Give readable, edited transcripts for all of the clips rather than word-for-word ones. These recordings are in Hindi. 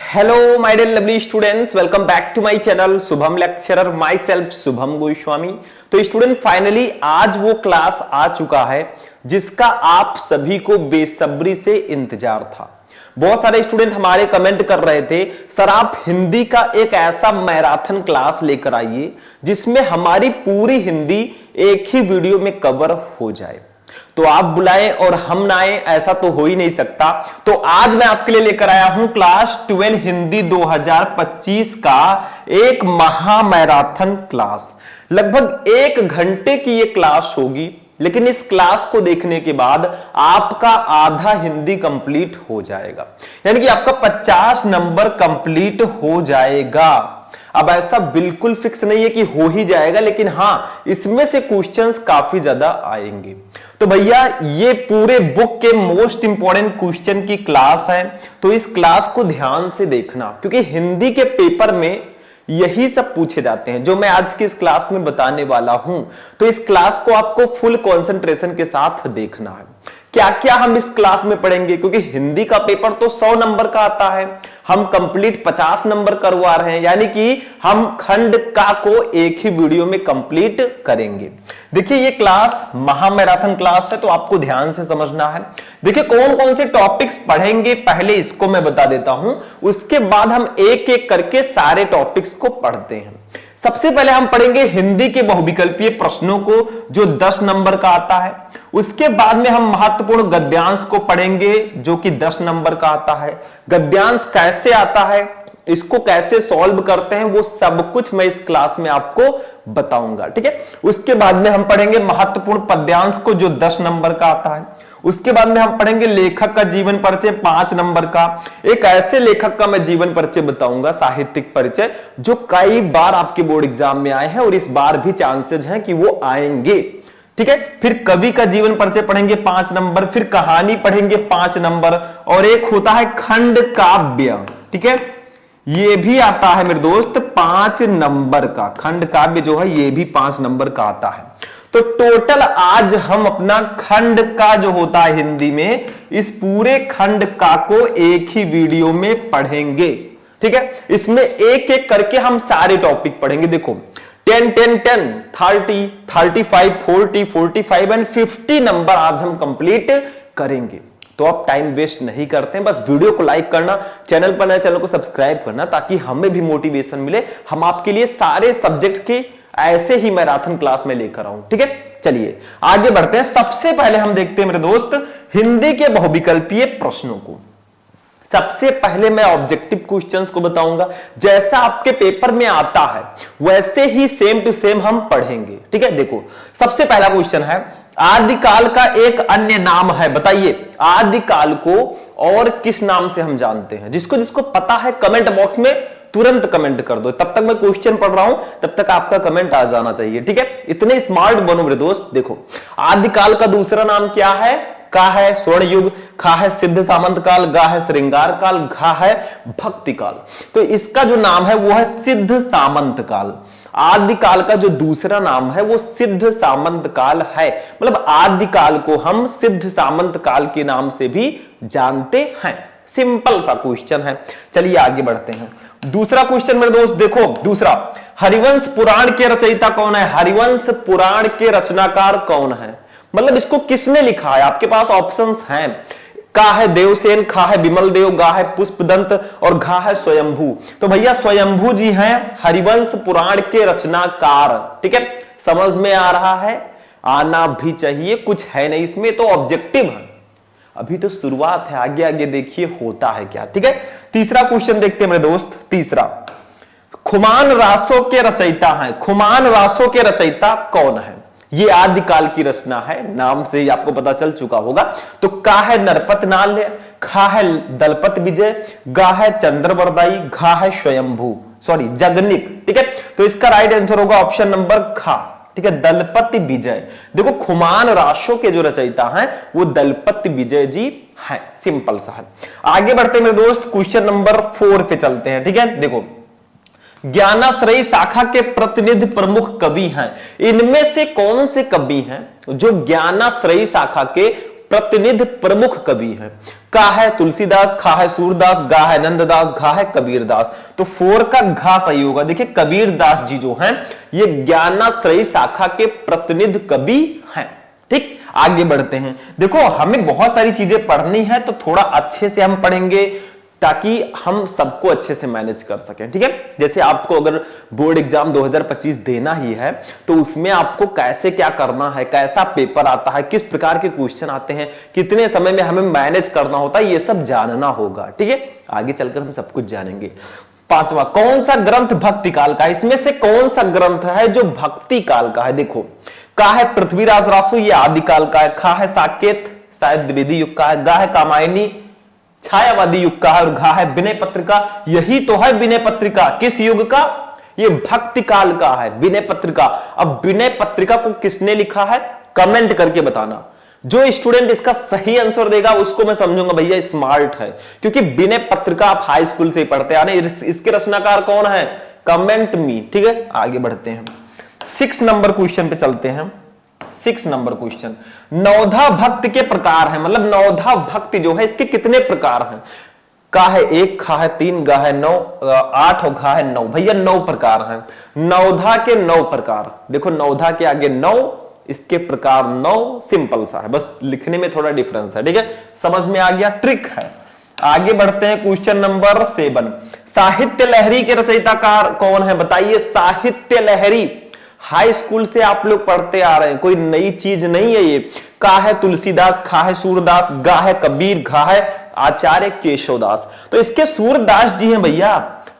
Hello my dear lovely students, welcome back to my channel Shubham lecturer, myself Shubham Goswami. तो स्टूडेंट फाइनली आज वो क्लास आ चुका है जिसका आप सभी को बेसब्री से इंतजार था। बहुत सारे स्टूडेंट हमारे कमेंट कर रहे थे, सर आप हिंदी का एक ऐसा मैराथन क्लास लेकर आइए जिसमें हमारी पूरी हिंदी एक ही वीडियो में कवर हो जाए। तो आप बुलाएं और हम ना आए, ऐसा तो हो ही नहीं सकता। तो आज मैं आपके लिए लेकर आया हूं क्लास 12 हिंदी 2025 का एक महा मैराथन क्लास। लगभग 1 घंटे की यह क्लास होगी, लेकिन इस क्लास को देखने के बाद आपका आधा हिंदी कंप्लीट हो जाएगा, यानी कि आपका 50 नंबर कंप्लीट हो जाएगा। अब ऐसा बिल्कुल फिक्स नहीं है कि हो ही जाएगा, लेकिन हां इसमें से क्वेश्चंस काफी ज्यादा आएंगे। तो भैया ये पूरे बुक के मोस्ट इंपॉर्टेंट क्वेश्चन की क्लास है, तो इस क्लास को ध्यान से देखना, क्योंकि हिंदी के पेपर में यही सब पूछे जाते हैं जो मैं आज की इस क्लास में बताने वाला हूं। तो इस क्लास को आपको फुल कंसंट्रेशन के साथ देखना है। क्या क्या हम इस क्लास में पढ़ेंगे, क्योंकि हिंदी का पेपर तो 100 नंबर का आता है, हम कंप्लीट 50 नंबर करवा रहे हैं, यानी कि हम खंड का को एक ही वीडियो में कंप्लीट करेंगे। देखिए ये क्लास महा मैराथन क्लास है, तो आपको ध्यान से समझना है। देखिए कौन कौन से टॉपिक्स पढ़ेंगे, पहले इसको मैं बता देता हूं, उसके बाद हम एक एक करके सारे टॉपिक्स को पढ़ते हैं। सबसे पहले हम पढ़ेंगे हिंदी के बहुविकल्पीय प्रश्नों को, जो 10 नंबर का आता है। उसके बाद में हम महत्वपूर्ण गद्यांश को पढ़ेंगे, जो कि 10 नंबर का आता है। गद्यांश कैसे आता है, इसको कैसे सॉल्व करते हैं, वो सब कुछ मैं इस क्लास में आपको बताऊंगा, ठीक है। उसके बाद में हम पढ़ेंगे महत्वपूर्ण पद्यांश को, जो 10 नंबर का आता है। उसके बाद में हम पढ़ेंगे लेखक का जीवन परिचय 5 नंबर का। एक ऐसे लेखक का मैं जीवन परिचय बताऊंगा, साहित्यिक परिचय, जो कई बार आपके बोर्ड एग्जाम में आए हैं और इस बार भी चांसेस हैं कि वो आएंगे, ठीक है। फिर कवि का जीवन परिचय पढ़ेंगे 5 नंबर, फिर कहानी पढ़ेंगे 5 नंबर, और एक होता है खंड काव्य, ठीक है, ये भी आता है मेरे दोस्त 5 नंबर का। खंड काव्य जो है ये भी 5 नंबर का आता है। तो टोटल आज हम अपना खंड का जो होता है हिंदी में, इस पूरे खंड का को एक ही वीडियो में पढ़ेंगे, ठीक है। इसमें एक एक करके हम सारे टॉपिक पढ़ेंगे। देखो 10 10 10 30 35 40 45 एंड 50 नंबर आज हम कंप्लीट करेंगे। तो आप टाइम वेस्ट नहीं करते हैं, बस वीडियो को लाइक करना, चैनल पर नए चैनल को सब्सक्राइब करना, ताकि हमें भी मोटिवेशन मिले, हम आपके लिए सारे सब्जेक्ट की ऐसे ही मैराथन क्लास में लेकर आऊं, ठीक है। चलिए आगे बढ़ते हैं। सबसे पहले हम देखते हैं मेरे दोस्त हिंदी के बहुविकल्पीय प्रश्नों को। सबसे पहले मैं ऑब्जेक्टिव क्वेश्चंस को बताऊंगा, जैसा आपके पेपर में आता है वैसे ही सेम टू सेम हम पढ़ेंगे, ठीक है। देखो सबसे पहला क्वेश्चन है, आदिकाल का एक अन्य नाम है, बताइए आदिकाल को और किस नाम से हम जानते हैं। जिसको जिसको पता है कमेंट बॉक्स में तुरंत कमेंट कर दो। तब तक मैं क्वेश्चन पढ़ रहा हूं, तब तक आपका कमेंट आ जाना चाहिए, ठीक है। इतने स्मार्ट बनो मेरे दोस्त। देखो आदिकाल का दूसरा नाम क्या है, का है स्वर्ण युग, खा है सिद्ध सामंत काल, गा है श्रृंगार काल, घा है भक्ति काल। तो इसका जो नाम है वो है सिद्ध सामंत काल। आदिकाल का जो दूसरा नाम है वो सिद्ध सामंत काल है, मतलब आदिकाल को हम सिद्ध सामंत काल के नाम से भी जानते हैं। सिंपल सा क्वेश्चन है। चलिए आगे बढ़ते हैं। दूसरा क्वेश्चन मेरे दोस्त देखो, दूसरा, हरिवंश पुराण के रचयिता कौन है। हरिवंश पुराण के रचनाकार कौन है, मतलब इसको किसने लिखा है। आपके पास ऑप्शंस हैं, का है देवसेन, खा है विमल देव, गा है पुष्पदंत और घा है स्वयंभू। तो भैया स्वयंभू जी हैं हरिवंश पुराण के रचनाकार, ठीक है। समझ में आ रहा है, आना भी चाहिए, कुछ है नहीं इसमें, तो ऑब्जेक्टिव है, अभी तो शुरुआत है, आगे आगे देखिए होता है क्या, ठीक है। तीसरा क्वेश्चन देखते हैं मेरे दोस्त। तीसरा, खुमान रासों के रचयिता हैं। खुमान रासों के रचयिता कौन है। ये आदिकाल की रचना है, नाम से ही आपको पता चल चुका होगा। तो का है नरपत नाल्य, खा है दलपत विजय, गा है चंद्रवरदाई, घा है स्वयंभू सॉरी जगनिक, ठीक है। तो इसका राइट आंसर होगा ऑप्शन नंबर खा, ठीक है, दलपति विजय। देखो खुमान रासों के जो रचयिता हैं वो दलपति विजय जी हैं। सिंपल सा है। आगे बढ़ते मेरे दोस्त क्वेश्चन नंबर 4 पे चलते हैं, ठीक है। देखो ज्ञानाश्रयी शाखा के प्रतिनिधि प्रमुख कवि हैं। इनमें से कौन से कवि हैं जो ज्ञानाश्रयी शाखा के प्रतिनिधि प्रमुख कवि हैं। का है तुलसीदास, खा है सूरदास, गा है नंददास, घा है कबीरदास। तो 4 का घा सही होगा। देखिए कबीरदास जी जो हैं ये ज्ञानाश्रयी शाखा के प्रतिनिधि कवि हैं। ठीक, आगे बढ़ते हैं। देखो हमें बहुत सारी चीजें पढ़नी है तो थोड़ा अच्छे से हम पढ़ेंगे ताकि हम सबको अच्छे से मैनेज कर सकें। ठीक है, जैसे आपको अगर बोर्ड एग्जाम 2025 देना ही है तो उसमें आपको कैसे क्या करना है, कैसा पेपर आता है, किस प्रकार के क्वेश्चन आते हैं, कितने समय में हमें मैनेज करना होता है, ये सब जानना होगा। ठीक है, आगे चलकर हम सब कुछ जानेंगे। 5वां, कौन सा ग्रंथ भक्ति काल का है? इसमें से कौन सा ग्रंथ है जो भक्ति काल का है? देखो का है पृथ्वीराज रासो, ये आदिकाल का है। खा है साकेत, शायद द्विवेदी युग का है। गा है कामायनी, छायावादी युग का है। और घा है विनय पत्रिका, यही तो है विनय पत्रिका। किस युग का? ये भक्ति काल का है विनय पत्रिका। अब विनय पत्रिका को किसने लिखा है कमेंट करके बताना। जो स्टूडेंट इसका सही आंसर देगा उसको मैं समझूंगा भैया स्मार्ट है, क्योंकि विनय पत्रिका आप हाई स्कूल से ही पढ़ते आ रहे हैं। इसके रचनाकार कौन है? Comment me. ठीक है, आगे बढ़ते हैं। 6 नंबर क्वेश्चन पे चलते हैं। 6 नंबर क्वेश्चन, नवधा भक्ति के प्रकार है, मतलब नवधा भक्ति जो है इसके कितने प्रकार हैं? का है 1, खा है 3, गा है 9, 8 और घा है 9। भैया 9 प्रकार हैं। नवधा के 9 प्रकार। देखो नवधा के आगे 9, इसके प्रकार 9, सिंपल सा है, बस लिखने में थोड़ा डिफरेंस है। ठीक है, समझ में आ गया, ट्रिक है। आगे बढ़ते हैं क्वेश्चन नंबर 7, साहित्य लहरी के रचयिताकार कौन है? बताइए। साहित्य लहरी हाई स्कूल से आप लोग पढ़ते आ रहे हैं, कोई नई चीज नहीं है ये। का है तुलसीदास, खा है सूरदास, गा है कबीर, घा है आचार्य केशवदास। तो इसके सूरदास जी हैं भैया।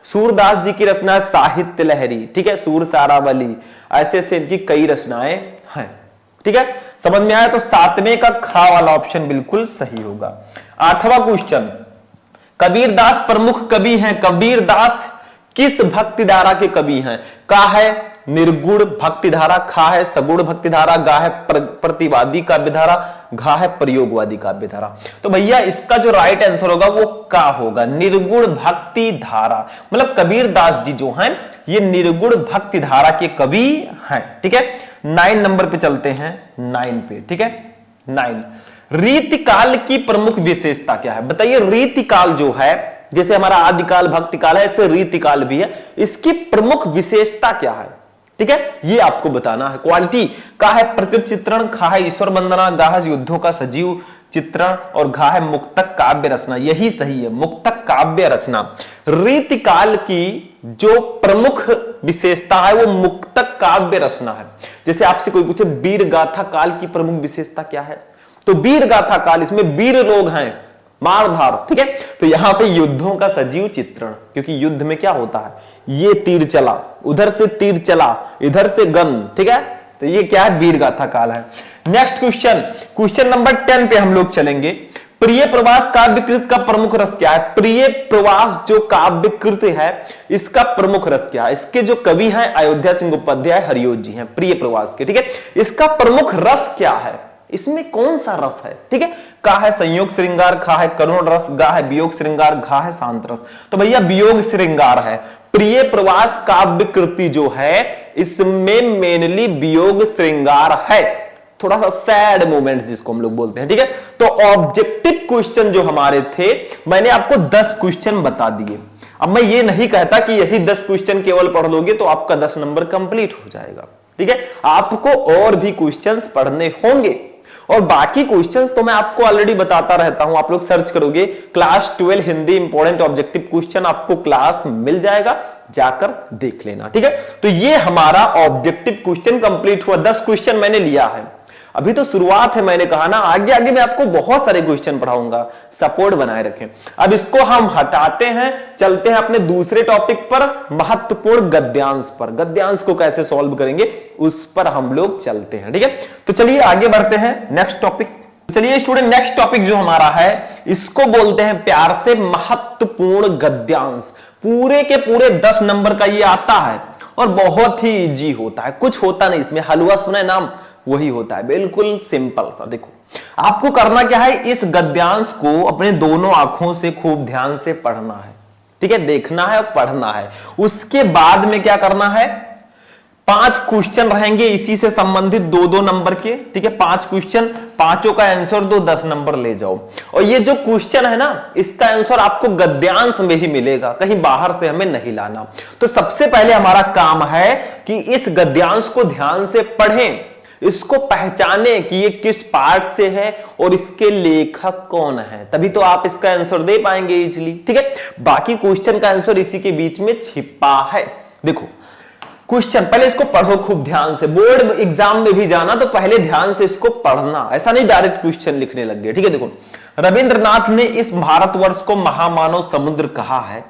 सूरदास जी की रचना है साहित्य लहरी। ठीक है, सूर सारावली, ऐसे से इनकी कई रचनाएं हैं। ठीक है, समझ में आया? तो 7वें का खा वाला ऑप्शन बिल्कुल सही होगा। 8वां क्वेश्चन, कबीरदास प्रमुख कवि हैं। कबीरदास किस भक्ति धारा के कवि हैं? का है निर्गुण भक्ति धारा, खा है सगुण भक्ति धारा, गा है प्रतिवादी काव्य धारा, घा है प्रयोगवादी काव्य धारा। तो भैया इसका जो राइट आंसर होगा वो का होगा? निर्गुण भक्ति धारा। मतलब कबीरदास जी जो हैं ये निर्गुण भक्ति धारा के कवि हैं। ठीक है, 9 नंबर पे चलते हैं। 9 पे, ठीक है, 9, रीतिकाल की प्रमुख विशेषता क्या है? बताइए। रीतिकाल जो है जैसे हमारा आदिकाल भक्तिकाल है, ऐसे रीतिकाल भी है, इसकी प्रमुख विशेषता क्या है? ठीक है, ये आपको बताना है। क्वालिटी का है प्रकृति चित्रण, खा है ईश्वर वंदना, गा है युद्धों का सजीव चित्रण और घा है मुक्तक काव्य रचना। यही सही है, मुक्तक काव्य रचना। रीतिकाल की जो प्रमुख विशेषता है वो मुक्तक काव्य रचना है। जैसे आपसे कोई पूछे वीर गाथा काल की प्रमुख विशेषता क्या है, तो वीर गाथा काल, इसमें वीर लोग हैं, मारधार। ठीक है, तो यहां पे युद्धों का सजीव चित्रण, क्योंकि युद्ध में क्या होता है, ये तीर चला, उधर से तीर चला, इधर से गन। ठीक है, तो ये क्या है? वीर गाथा काल है। नेक्स्ट क्वेश्चन, क्वेश्चन नंबर 10 पे हम लोग चलेंगे। प्रिय प्रवास काव्यकृत का प्रमुख रस क्या है? प्रिय प्रवास जो काव्यकृत है इसका प्रमुख रस क्या है? इसके जो कवि हैं अयोध्या सिंह उपाध्याय हरिओत जी हैं, प्रिय प्रवास के। ठीक है, इसका प्रमुख रस क्या है? इसमें कौन सा रस है? ठीक है, का है संयोग श्रृंगार, खा है करुण रस, गा है वियोग श्रृंगार, घा है शांत रस। तो भैया वियोग श्रृंगार है। प्रिय प्रवास काव्य कृति जो है इसमें मेनली वियोग श्रृंगार है, थोड़ा सा सैड मोमेंट जिसको हम लोग बोलते हैं। ठीक है, तो ऑब्जेक्टिव क्वेश्चन जो हमारे थे मैंने आपको 10 क्वेश्चन बता दिए। अब मैं ये नहीं कहता कि यही 10 क्वेश्चन केवल पढ़ लोगे तो आपका 10 नंबर कंप्लीट हो जाएगा। ठीक है, आपको और भी क्वेश्चंस पढ़ने होंगे और बाकी क्वेश्चंस तो मैं आपको ऑलरेडी बताता रहता हूं। आप लोग सर्च करोगे class 12 Hindi important objective question, आपको क्लास मिल जाएगा, जाकर देख लेना। ठीक है, तो ये हमारा ऑब्जेक्टिव क्वेश्चन कंप्लीट हुआ। 10 क्वेश्चन मैंने लिया है, अभी तो शुरुआत है। मैंने कहा ना आगे आगे मैं आपको बहुत सारे क्वेश्चन पढ़ाऊंगा, सपोर्ट बनाए रखें। अब इसको हम हटाते हैं, चलते हैं अपने दूसरे टॉपिक पर, महत्वपूर्ण गद्यांश पर। गद्यांश को कैसे सॉल्व करेंगे उस पर हम लोग चलते हैं। ठीक है, तो चलिए आगे बढ़ते हैं नेक्स्ट टॉपिक। चलिए स्टूडेंट, नेक्स्ट टॉपिक जो हमारा है इसको बोलते हैं प्यार से महत्वपूर्ण गद्यांश। पूरे के पूरे 10 नंबर का ये आता है और बहुत ही इजी होता है, कुछ होता नहीं इसमें। हलवा सुना है नाम, वही होता है, बिल्कुल सिंपल सा। देखो आपको करना क्या है, इस गद्यांश को अपने दोनों आंखों से खूब ध्यान से पढ़ना है। ठीक है, देखना है और पढ़ना है। उसके बाद में क्या करना है, 5 क्वेश्चन रहेंगे इसी से संबंधित 2-2 नंबर के, ठीक है। 5 क्वेश्चन, पांचों का आंसर दो, 10 नंबर ले जाओ। और ये जो क्वेश्चन है ना, इसका आंसर आपको गद्यांश में ही मिलेगा, कहीं बाहर से हमें नहीं लाना। तो सबसे पहले हमारा काम है कि इस गद्यांश को ध्यान से पढ़ें, इसको पहचाने कि ये किस पार्ट से है और इसके लेखक कौन है, तभी तो आप इसका आंसर दे पाएंगे इजीली, ठीक है। बाकी क्वेश्चन का आंसर इसी के बीच में छिपा है। देखो क्वेश्चन, पहले इसको पढ़ो खूब ध्यान से, बोर्ड एग्जाम में भी जाना तो पहले ध्यान से इसको पढ़ना, ऐसा नहीं डायरेक्ट क्वेश्चन लिखने लग गए, ठीक है। देखो, रविंद्रनाथ ने इस भारतवर्ष को महामानव समुद्र कहा है।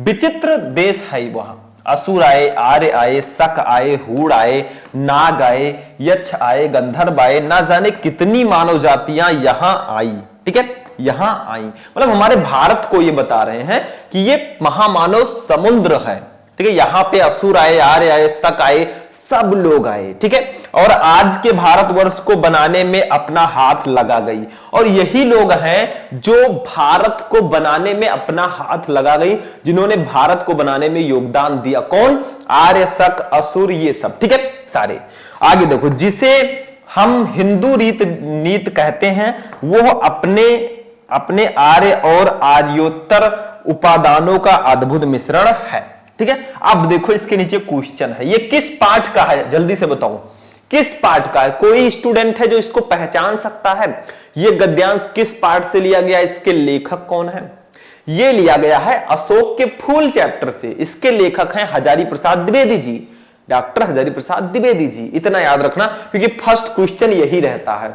विचित्र देश है वहां, असुर आए, आर्य आए, शक आए, हूड़ आए, नाग आए, यक्ष आए, गंधर्व आए, ना जाने कितनी मानव जातियां यहां आई, ठीक है, यहां आई। मतलब हमारे भारत को ये बता रहे हैं कि ये महामानव समुद्र है, ठीक है। यहां पे असुर आए, आर्य आए, शक आए, सब लोग आए, ठीक है। और आज के भारतवर्ष को बनाने में अपना हाथ लगा गई, और यही लोग हैं जो भारत को बनाने में अपना हाथ लगा गई, जिन्होंने भारत को बनाने में योगदान दिया। कौन? आर्य, शक, असुर, ये सब, ठीक है, सारे। आगे देखो, जिसे हम हिंदू रीत नीत कहते हैं, वो अपने आर्य और आर्योत्तर उपादानों का अद्भुत मिश्रण है, ठीक है। अब देखो इसके नीचे क्वेश्चन है, ये किस पाठ का है, जल्दी से बताओ किस पाठ का है। कोई स्टूडेंट है जो इसको पहचान सकता है ये गद्यांश किस पाठ से लिया गया, इसके लेखक कौन है? ये लिया गया है अशोक के फूल चैप्टर से। इसके लेखक हैं हजारी प्रसाद द्विवेदी जी, डॉक्टर हजारी प्रसाद द्विवेदी जी। इतना याद रखना, क्योंकि फर्स्ट क्वेश्चन यही रहता है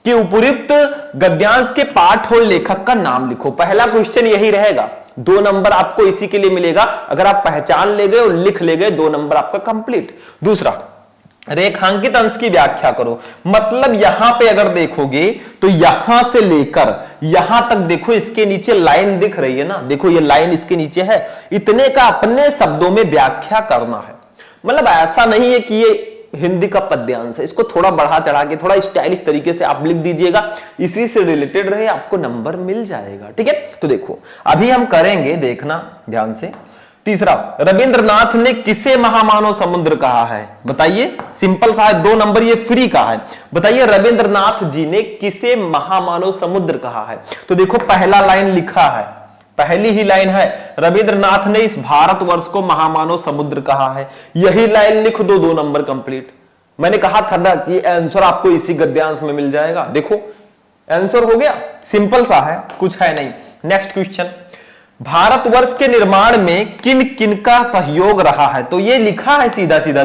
कि उपयुक्त गद्यांश के पाठ और लेखक का नाम लिखो। पहला क्वेश्चन यही रहेगा, 2 नंबर आपको इसी के लिए मिलेगा। अगर आप पहचान ले गए और लिख ले गए, 2 नंबर आपका कंप्लीट। दूसरा, रेखांकित अंश की व्याख्या करो। मतलब यहां पे अगर देखोगे तो यहां से लेकर यहां तक देखो, इसके नीचे लाइन दिख रही है ना, देखो ये लाइन इसके नीचे है, इतने का अपने शब्दों में व्याख्या करना है। मतलब ऐसा नहीं है कि ये हिंदी का पद्यांश है, इसको थोड़ा बढ़ा चढ़ा के थोड़ा स्टाइलिश तरीके से आप लिख दीजिएगा, इसी से रिलेटेड रहे, आपको नंबर मिल जाएगा, ठीक है। तो देखो अभी हम करेंगे, देखना ध्यान से। तीसरा, रविंद्रनाथ ने किसे महामानव समुद्र कहा है? बताइए, सिंपल सा है, 2 नंबर ये फ्री का है। बताइए रविंद्रनाथ जी ने किसे महामानव समुद्र कहा है? तो देखो पहला लाइन लिखा है, पहली ही लाइन है, रविंद्रनाथ ने इस भारतवर्ष को महामानव समुद्र कहा है। यही लाइन लिख दो, 2 नंबर कंप्लीट। मैंने कहा था ना कि आंसर आपको इसी गद्यांश में मिल जाएगा। देखो आंसर हो गया, सिंपल सा है, कुछ है नहीं। नेक्स्ट क्वेश्चन, भारतवर्ष के निर्माण में किन किन का सहयोग रहा है? तो ये लिखा है सीधा सीधा,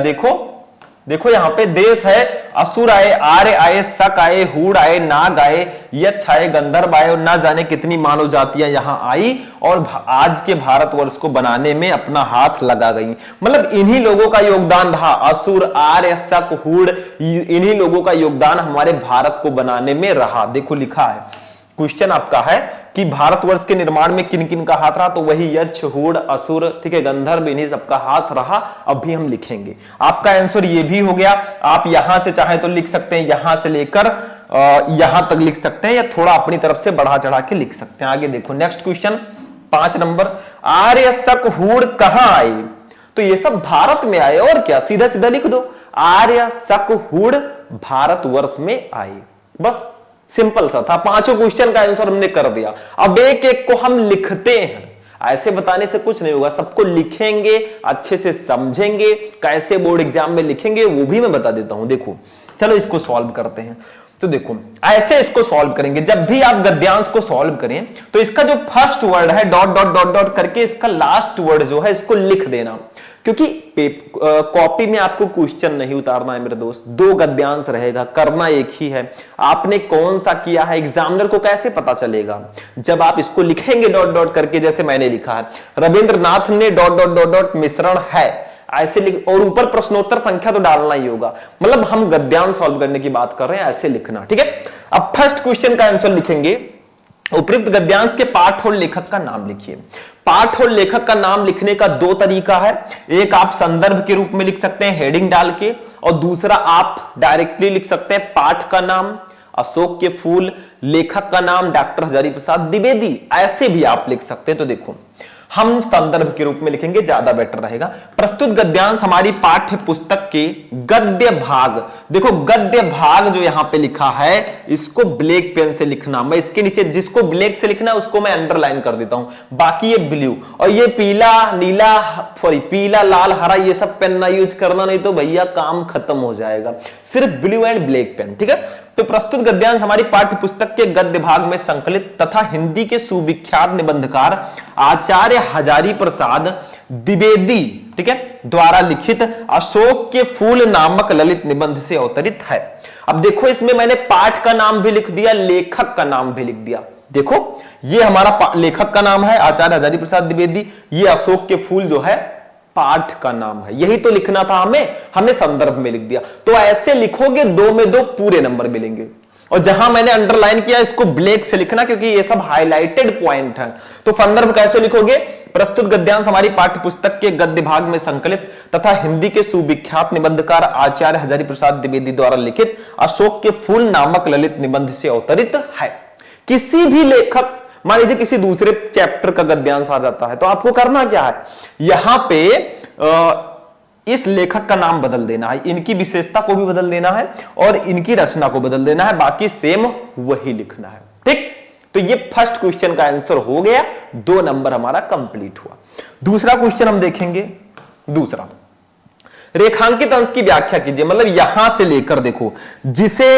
देखो यहां पे देश है, असुर आए, आर्य आए, शक आए, हूड़ आए, नाग आए, यक्ष आए, गंधर्व आए, और ना जाने कितनी मानव जातियां यहां आई और आज के भारतवर्ष को बनाने में अपना हाथ लगा गई। मतलब इन्हीं लोगों का योगदान रहा, असुर, आर्य, शक, हूड़, इन्हीं लोगों का योगदान हमारे भारत को बनाने में रहा। देखो लिखा है, क्वेश्चन आपका है कि भारतवर्ष के निर्माण में किन किन का हाथ रहा, तो वही यक्ष, हूड़, असुर, ठीक है, गंधर्व, इन्हीं सबका हाथ रहा। अब भी हम लिखेंगे, आपका आंसर ये भी हो गया। आप यहां से चाहे तो लिख सकते हैं, यहां से लेकर यहां तक लिख सकते हैं, या थोड़ा अपनी तरफ से बढ़ा चढ़ा के लिख सकते हैं। आगे देखो नेक्स्ट क्वेश्चन 5 नंबर, आर्य, शक, हूड़ कहां आए? तो ये सब भारत में आए, और क्या, सीधा सीधा लिख दो, आर्य, शक, हूड़ भारतवर्ष में आए। बस सिंपल सा था, 5 क्वेश्चन का आंसर हमने कर दिया। अब एक एक को हम लिखते हैं, ऐसे बताने से कुछ नहीं होगा, सबको लिखेंगे, अच्छे से समझेंगे, कैसे बोर्ड एग्जाम में लिखेंगे वो भी मैं बता देता हूं। देखो चलो इसको सॉल्व करते हैं। तो देखो ऐसे इसको सॉल्व करेंगे, जब भी आप गद्यांश को सॉल्व करें तो इसका जो फर्स्ट वर्ड है डॉट डॉट डॉट डॉट करके इसका लास्ट वर्ड जो है इसको लिख देना, क्योंकि कॉपी में आपको क्वेश्चन नहीं उतारना है मेरे दोस्त, 2 गद्यांश रहेगा, करना एक ही है। आपने कौन सा किया है एग्जामिनर को कैसे पता चलेगा? जब आप इसको लिखेंगे डॉट डॉट करके, जैसे मैंने लिखा है रविंद्रनाथ ने डॉट डॉट डॉट डॉट मिश्रण है, ऐसे लिख, और ऊपर प्रश्नोत्तर संख्या तो डालना ही होगा। मतलब हम गद्यांश सॉल्व करने की बात कर रहे हैं, ऐसे लिखना, ठीक है। अब फर्स्ट क्वेश्चन का आंसर लिखेंगे, उपयुक्त गद्यांश के पाठ और लेखक का नाम लिखिए। पाठ और लेखक का नाम लिखने का 2 तरीका है, एक आप संदर्भ के रूप में लिख सकते हैं हेडिंग डाल के, और दूसरा आप डायरेक्टली लिख सकते हैं पाठ का नाम अशोक के फूल, लेखक का नाम डॉक्टर हजारी प्रसाद द्विवेदी, ऐसे भी आप लिख सकते हैं। तो देखो हम संदर्भ के रूप में लिखेंगे, ज्यादा बेटर रहेगा। प्रस्तुत गद्यांश हमारी पाठ्य पुस्तक के गद्य भाग, देखो गद्य भाग जो यहां पे लिखा है इसको ब्लैक पेन से लिखना। मैं इसके नीचे जिसको ब्लैक से लिखना है उसको मैं अंडरलाइन कर देता हूं, बाकी ये ब्लू और ये पीला नीला सॉरी पीला लाल हरा ये सब पेन ना यूज करना, नहीं तो भैया काम खत्म हो जाएगा। सिर्फ ब्लू एंड ब्लैक पेन, ठीक है। तो प्रस्तुत गद्यांश हमारी पाठ्य पुस्तक के गद्य भाग में संकलित तथा हिंदी के सुविख्यात निबंधकार आचार्य हजारी प्रसाद द्विवेदी, ठीक है, द्वारा लिखित अशोक के फूल नामक ललित निबंध से अवतरित है। अब देखो इसमें मैंने पाठ का नाम भी लिख दिया, लेखक का नाम भी लिख दिया। देखो ये हमारा लेखक का नाम है आचार्य हजारी प्रसाद द्विवेदी, ये अशोक के फूल जो है पाठ का नाम है। यही तो लिखना था हमने संदर्भ में लिख दिया। तो ऐसे लिखोगे 2 में 2 पूरे नंबर मिलेंगे। और जहां मैंने अंडरलाइन किया इसको ब्लैक से लिखना क्योंकि ये सब हाईलाइटेड पॉइंट है। तो संदर्भ कैसे लिखोगे? प्रस्तुत गद्यांश हमारी पाठ्य पुस्तक के गद्य भाग में संकलित तथा हिंदी के सुविख्यात निबंधकार आचार्य हजारी प्रसाद द्विवेदी द्वारा लिखित अशोक के फूल नामक ललित निबंध से अवतरित है। किसी भी लेखक, मान लीजिए किसी दूसरे चैप्टर का गद्यांश आ जाता है तो आपको करना क्या है, यहां पे इस लेखक का नाम बदल देना है, इनकी विशेषता को भी बदल देना है और इनकी रचना को बदल देना है, बाकी सेम वही लिखना है। ठीक, तो ये फर्स्ट क्वेश्चन का आंसर हो गया, 2 नंबर हमारा कंप्लीट हुआ। दूसरा क्वेश्चन हम देखेंगे। दूसरा, रेखांकित अंश की व्याख्या कीजिए। मतलब यहां से लेकर देखो, जिसे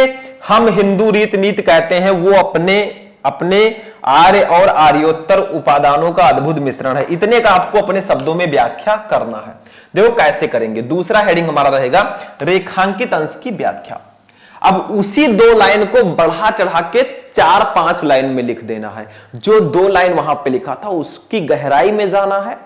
हम हिंदू रीत नीति कहते हैं वो अपने आर्य और आर्योत्तर उपादानों का अद्भुत मिश्रण है। इतने का आपको अपने शब्दों में व्याख्या करना है। देखो कैसे करेंगे। दूसरा हेडिंग हमारा रहेगा रेखांकित अंश की व्याख्या। अब उसी 2 लाइन को बढ़ा चढ़ा के 4-5 लाइन में लिख देना है। जो 2 लाइन वहां पे लिखा था उसकी गहराई में जाना है,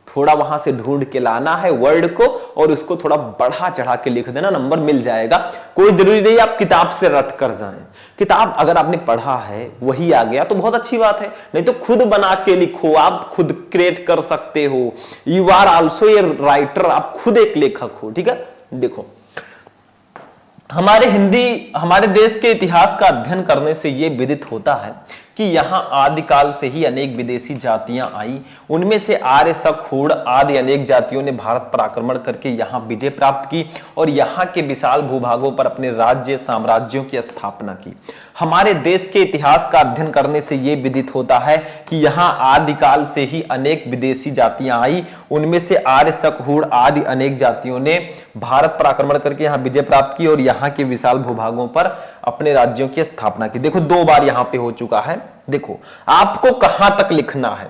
थोड़ा वहां से ढूंढ के लाना है वर्ड को और उसको थोड़ा बढ़ा चढ़ा के लिख देना, नंबर मिल जाएगा। कोई जरूरी नहीं आप किताब से रट कर जाएं। किताब अगर आपने पढ़ा है वही आ गया तो बहुत अच्छी बात है, नहीं तो खुद बना के लिखो, आप खुद क्रिएट कर सकते हो। You are also a writer, आप खुद एक लेखक हो। ठीक है, देखो हमारे देश के इतिहास का अध्ययन करने से यह विदित होता है कि यहाँ आदिकाल से ही अनेक विदेशी जातियां आई। उनमें से आर्य, शक, हूण आदि अनेक जातियों ने भारत पर आक्रमण करके यहाँ विजय प्राप्त की और यहाँ के विशाल भूभागों पर अपने राज्य साम्राज्यों की स्थापना की। हमारे देश के इतिहास का अध्ययन करने से यह विदित होता है कि यहाँ आदिकाल से ही अनेक विदेशी जातियां आई। उनमें से आर्य, शक, हूण आदि अनेक जातियों ने भारत पर आक्रमण करके यहाँ विजय प्राप्त की और यहाँ के विशाल भूभागों पर अपने राज्यों की स्थापना की। देखो 2 बार यहाँ पे हो चुका है। देखो आपको कहां तक लिखना है,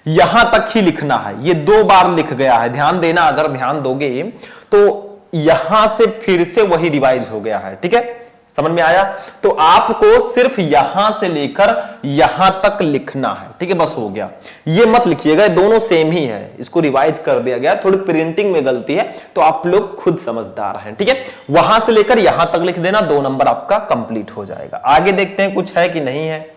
यहां तक ही लिखना है। ये 2 बार लिख गया है, ध्यान देना। अगर ध्यान दोगे तो यहां से फिर से वही रिवाइज हो गया है। ठीक है, समझ में आया? तो आपको सिर्फ यहां से लेकर यहां तक लिखना है। ठीक है, बस हो गया। ये मत लिखिएगा, दोनों सेम ही है, इसको रिवाइज कर दिया गया। थोड़ी प्रिंटिंग में गलती है तो आप लोग खुद समझदार हैं। ठीक है, वहां से लेकर यहां तक लिख देना, 2 नंबर आपका कंप्लीट हो जाएगा। आगे देखते हैं कुछ है कि नहीं है।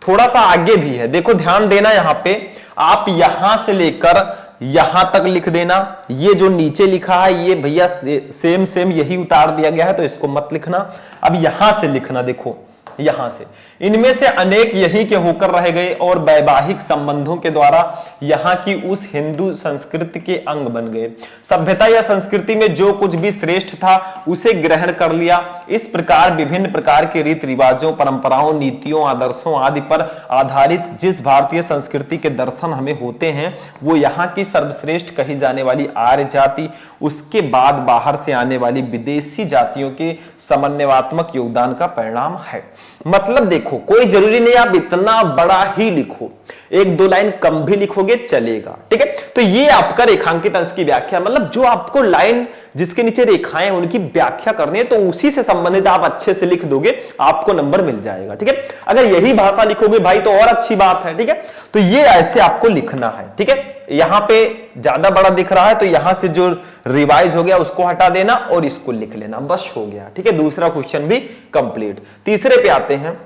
थोड़ा सा आगे भी है, देखो ध्यान देना। यहां पे आप यहां से लेकर यहां तक लिख देना। ये जो नीचे लिखा है ये भैया सेम यही उतार दिया गया है तो इसको मत लिखना। अब यहां से लिखना, देखो यहां से इनमें से अनेक यही के होकर रह गए और वैवाहिक संबंधों के द्वारा यहाँ की उस हिंदू संस्कृति के अंग बन गए। सभ्यता या संस्कृति में जो कुछ भी श्रेष्ठ था उसे ग्रहण कर लिया। इस प्रकार विभिन्न प्रकार के रीति रिवाजों, परंपराओं, नीतियों, आदर्शों आदि पर आधारित जिस भारतीय संस्कृति के दर्शन हमें होते हैं वो यहाँ की सर्वश्रेष्ठ कही जाने वाली आर्य जाति, उसके बाद बाहर से आने वाली विदेशी जातियों के समन्वयात्मक योगदान का परिणाम है। मतलब देखो कोई जरूरी नहीं आप इतना बड़ा ही लिखो, 1-2 लाइन कम भी लिखोगे चलेगा। ठीक है, तो ये आपका रेखांकित अंश की व्याख्या। मतलब जो आपको लाइन जिसके नीचे रेखाएं उनकी व्याख्या करनी है तो उसी से संबंधित आप अच्छे से लिख दोगे, आपको नंबर मिल जाएगा। ठीक है, अगर यही भाषा लिखोगे भाई तो और अच्छी बात है। ठीक है, तो ये ऐसे आपको लिखना है। ठीक है, यहां पे ज्यादा बड़ा दिख रहा है तो यहां से जो रिवाइज हो गया उसको हटा देना और इसको लिख लेना, बस हो गया। ठीक है, दूसरा क्वेश्चन भी कंप्लीट। तीसरे पे आते हैं।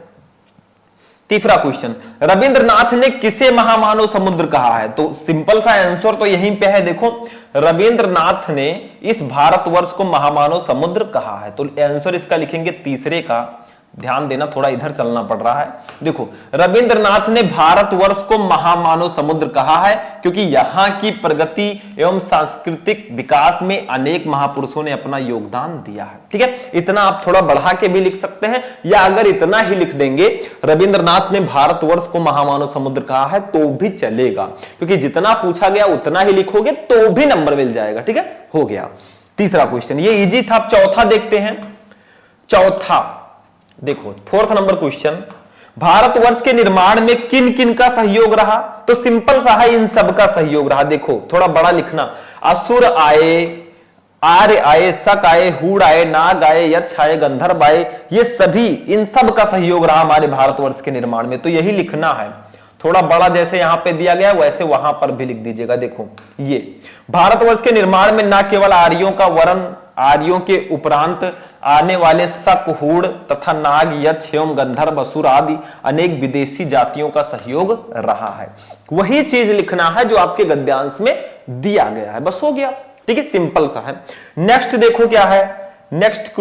तीसरा क्वेश्चन, रविंद्रनाथ ने किसे महामानव समुद्र कहा है? तो सिंपल सा आंसर तो यहीं पे है। देखो रविंद्रनाथ ने इस भारतवर्ष को महामानव समुद्र कहा है, तो आंसर इसका लिखेंगे तीसरे का ध्यान देना, थोड़ा इधर चलना पड़ रहा है। देखो, रविंद्रनाथ ने भारतवर्ष को महामानव समुद्र कहा है क्योंकि यहां की प्रगति एवं सांस्कृतिक विकास में अनेक महापुरुषों ने अपना योगदान दिया है। ठीक है, इतना आप थोड़ा बढ़ा के भी लिख सकते हैं, या अगर इतना ही लिख देंगे रविंद्रनाथ ने भारतवर्ष को महामानव समुद्र कहा है तो भी चलेगा, क्योंकि जितना पूछा गया उतना ही लिखोगे तो भी नंबर मिल जाएगा। ठीक है, हो गया तीसरा क्वेश्चन, ये इजी था। अब चौथा देखते हैं। चौथा देखो, फोर्थ नंबर क्वेश्चन, भारतवर्ष के निर्माण में किन किन का सहयोग रहा? तो सिंपल सा है, इन सब का सहयोग रहा। देखो थोड़ा बड़ा लिखना, असुर आए, आर्य आए, शक आए, हूड़ आए, नाग आए, यक्ष आए, गंधर्व आए, ये सभी इन सब का सहयोग रहा हमारे भारतवर्ष के निर्माण में। तो यही लिखना है, थोड़ा बड़ा जैसे यहां पे दिया गया वैसे वहां पर भी लिख दीजिएगा। देखो, ये भारतवर्ष के निर्माण में न केवल आर्यों का वर्ण, आर्यों के उपरांत आने वाले शक, हूड़ तथा नाग, यक्ष एवं गंधर्व, असुर आदि अनेक विदेशी जातियों का सहयोग रहा है। वही चीज लिखना है जो आपके गद्यांश में दिया गया है, बस हो गया। ठीक है, सिंपल सा है। नेक्स्ट देखो क्या है, नेक्स्ट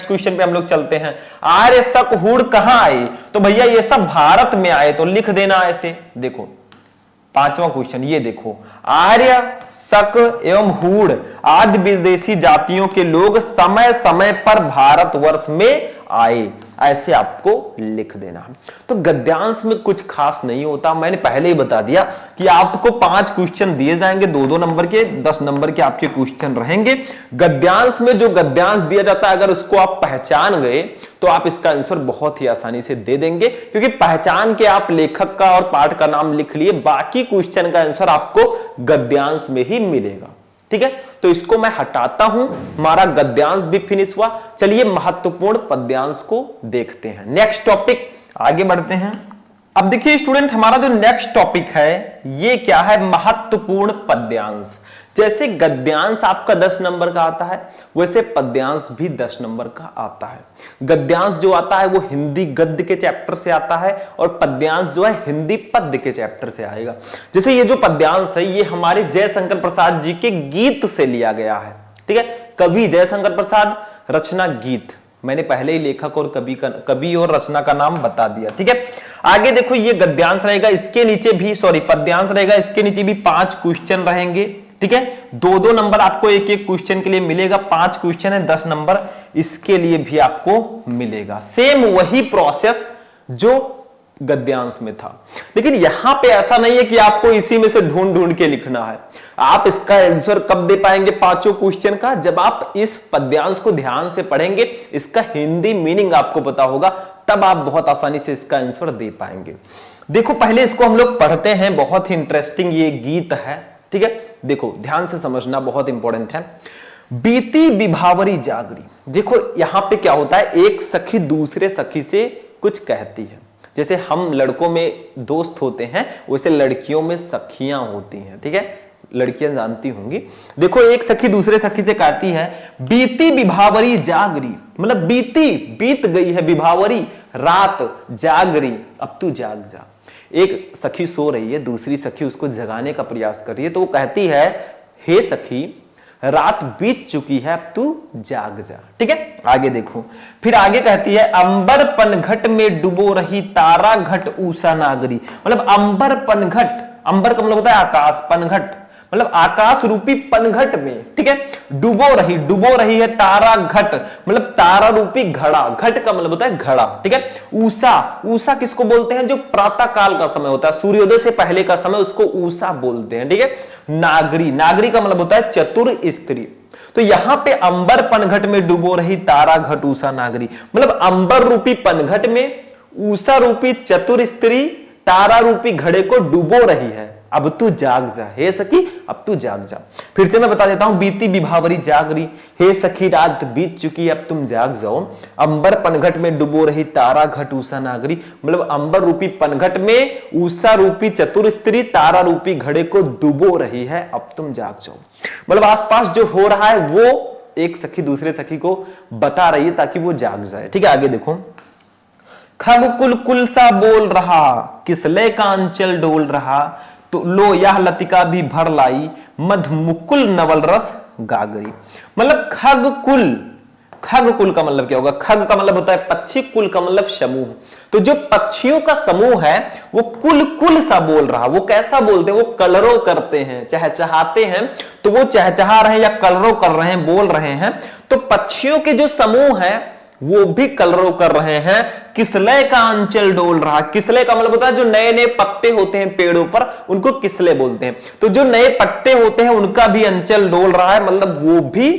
क्वेश्चन पे हम लोग चलते हैं। आर्य, शक, हूड़ कहां आए? तो भैया ये सब भारत में आए, तो लिख देना ऐसे। देखो पांचवा क्वेश्चन, ये देखो, आर्य, शक एवं हूड़ आदि विदेशी जातियों के लोग समय समय पर भारतवर्ष में आए, ऐसे आपको लिख देना है। तो गद्यांश में कुछ खास नहीं होता, मैंने पहले ही बता दिया कि आपको 5 क्वेश्चन दिए जाएंगे, 2-2 नंबर के, 10 नंबर के आपके क्वेश्चन रहेंगे। गद्यांश में जो गद्यांश दिया जाता है अगर उसको आप पहचान गए तो आप इसका आंसर बहुत ही आसानी से दे देंगे, क्योंकि पहचान के आप लेखक का और पाठ का नाम लिख लिए, बाकी क्वेश्चन का आंसर आपको गद्यांश में ही मिलेगा। ठीक है, तो इसको मैं हटाता हूं, हमारा गद्यांश भी फिनिश हुआ। चलिए महत्वपूर्ण पद्यांश को देखते हैं। नेक्स्ट टॉपिक, आगे बढ़ते हैं। अब देखिए स्टूडेंट, हमारा जो नेक्स्ट टॉपिक है ये क्या है? महत्वपूर्ण पद्यांश। जैसे गद्यांश आपका 10 नंबर का आता है, वैसे पद्यांश भी 10 नंबर का आता है। गद्यांश जो आता है वो हिंदी गद्य के चैप्टर से आता है, और पद्यांश जो है हिंदी पद्य के चैप्टर से आएगा। जैसे ये जो पद्यांश है ये हमारे जयशंकर प्रसाद जी के गीत से लिया गया है। ठीक है, कवि जयशंकर प्रसाद, रचना गीत। मैंने पहले ही लेखक और कवि और रचना का नाम बता दिया। ठीक है, आगे देखो, ये गद्यांश रहेगा, इसके नीचे भी पद्यांश रहेगा, इसके नीचे भी 5 क्वेश्चन रहेंगे। ठीक है, 2-2 नंबर आपको एक एक क्वेश्चन के लिए मिलेगा। 5 क्वेश्चन है, 10 नंबर इसके लिए भी आपको मिलेगा। सेम वही प्रोसेस जो गद्यांश में था, लेकिन यहां पे ऐसा नहीं है कि आपको इसी में से ढूंढ ढूंढ के लिखना है। आप इसका आंसर कब दे पाएंगे 5 क्वेश्चन का? जब आप इस पद्यांश को ध्यान से पढ़ेंगे, इसका हिंदी मीनिंग आपको पता होगा, तब आप बहुत आसानी से इसका आंसर दे पाएंगे। देखो पहले इसको हम लोग पढ़ते हैं, बहुत ही इंटरेस्टिंग ये गीत है। ठीक है, देखो ध्यान से समझना, बहुत इंपॉर्टेंट है। बीती विभावरी जागरी। देखो यहां पे क्या होता है, एक सखी दूसरे सखी से कुछ कहती है। जैसे हम लड़कों में दोस्त होते हैं, वैसे लड़कियों में सखियां होती हैं। ठीक है, लड़कियां जानती होंगी। देखो एक सखी दूसरे सखी से कहती है, बीती विभावरी जागरी, मतलब बीत गई है विभावरी रात, जागरी अब तू जाग जा। एक सखी सो रही है, दूसरी सखी उसको जगाने का प्रयास कर रही है, तो वो कहती है, हे सखी रात बीत चुकी है, अब तू जाग जा। ठीक है, आगे देखो, फिर आगे कहती है, अंबर पनघट में डुबो रही तारा घट ऊषा नागरी। मतलब अंबर पनघट, अंबर का मतलब होता है आकाश, पनघट मतलब आकाश रूपी पनघट में। ठीक है, डुबो रही है तारा घट, मतलब तारा रूपी घड़ा, घट का मतलब होता है घड़ा। ठीक है, ऊषा किसको बोलते हैं? जो प्रातः काल का समय होता है, सूर्योदय से पहले का समय, उसको ऊषा बोलते हैं। ठीक है, नागरी का मतलब होता है चतुर स्त्री। तो यहां पे अंबर पनघट में डुबो रही तारा घट ऊषा नागरी, मतलब अंबर रूपी पनघट में ऊषा रूपी चतुर स्त्री तारा रूपी घड़े को डुबो रही है, अब तू जाग जा, हे सखी अब तू जाग जा। फिर से मैं बता देता हूं, बीती विभावरी जागरी, हे सखी रात बीत चुकी अब तुम जाग जाओ। अंबर पनघट में डुबो रही तारा घट ऊषा नागरी, मतलब अंबर रूपी पनघट में ऊषा रूपी चतुर स्त्री तारा रूपी घड़े को डुबो रही है, अब तुम जाग जाओ। मतलब आसपास जो हो रहा है वो एक सखी दूसरे सखी को बता रही है ताकि वो जाग जाए। ठीक है, आगे देखो, खग कुल कुल सा बोल रहा, किसले का अंचल डोल रहा, तो लो यह लतिका भी भर लाई, मध मुकुल नवल रस गागरी। मतलब खग कुल खग कुल का मतलब क्या होगा? खग का मतलब होता है पक्षी, कुल का मतलब समूह। तो जो पक्षियों का समूह है वो कुल कुल सा बोल रहा। वो कैसा बोलते हैं? वो कलरव करते हैं, चहचहाते हैं। तो वो चहचहा रहे हैं या कलरव कर रहे हैं, बोल रहे हैं। तो पक्षियों के जो समूह है वो भी कलरव कर रहे हैं। किसलय का अंचल डोल रहा। किसलय का मतलब होता है जो नए नए पत्ते होते हैं पेड़ों पर, उनको किसलय बोलते हैं। तो जो नए पत्ते होते हैं उनका भी अंचल डोल रहा है, मतलब वो भी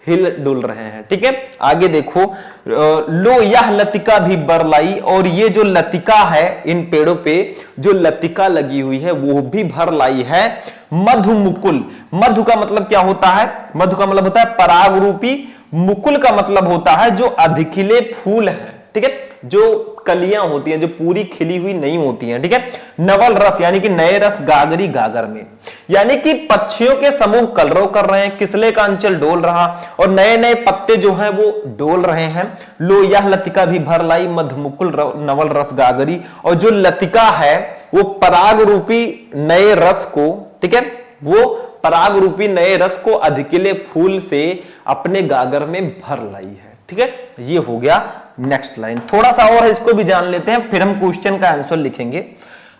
हिल डुल रहे हैं। ठीक है, आगे देखो, लो यह लतिका भी बरलाई। और ये जो लतिका है, इन पेड़ों पे जो लतिका लगी हुई है वो भी भर लाई है। मधु मुकुल, मधु का मतलब क्या होता है? मधु का मतलब होता है पराग रूपी। मुकुल का मतलब होता है जो अधिखिले फूल है। ठीक है, जो कलियां होती हैं, जो पूरी खिली हुई नहीं होती हैं। ठीक है, नवल रस यानी कि नए रस गागरी गागर में, यानी कि पक्षियों के समूह कलरव कर रहे हैं, किसले का अंचल डोल रहा और नए नए पत्ते जो हैं वो डोल रहे हैं। लो यह लतिका भी भर लाई, मधुमुकुल नवल रस गागरी। और जो लतिका है वो पराग रूपी नए रस को, ठीक है, वो पराग रूपी नए रस को अधिकिले फूल से अपने गागर में भर लाई है। ठीक है, ये हो गया नेक्स्ट लाइन। थोड़ा सा और है, इसको भी जान लेते हैं, फिर हम क्वेश्चन का आंसर लिखेंगे।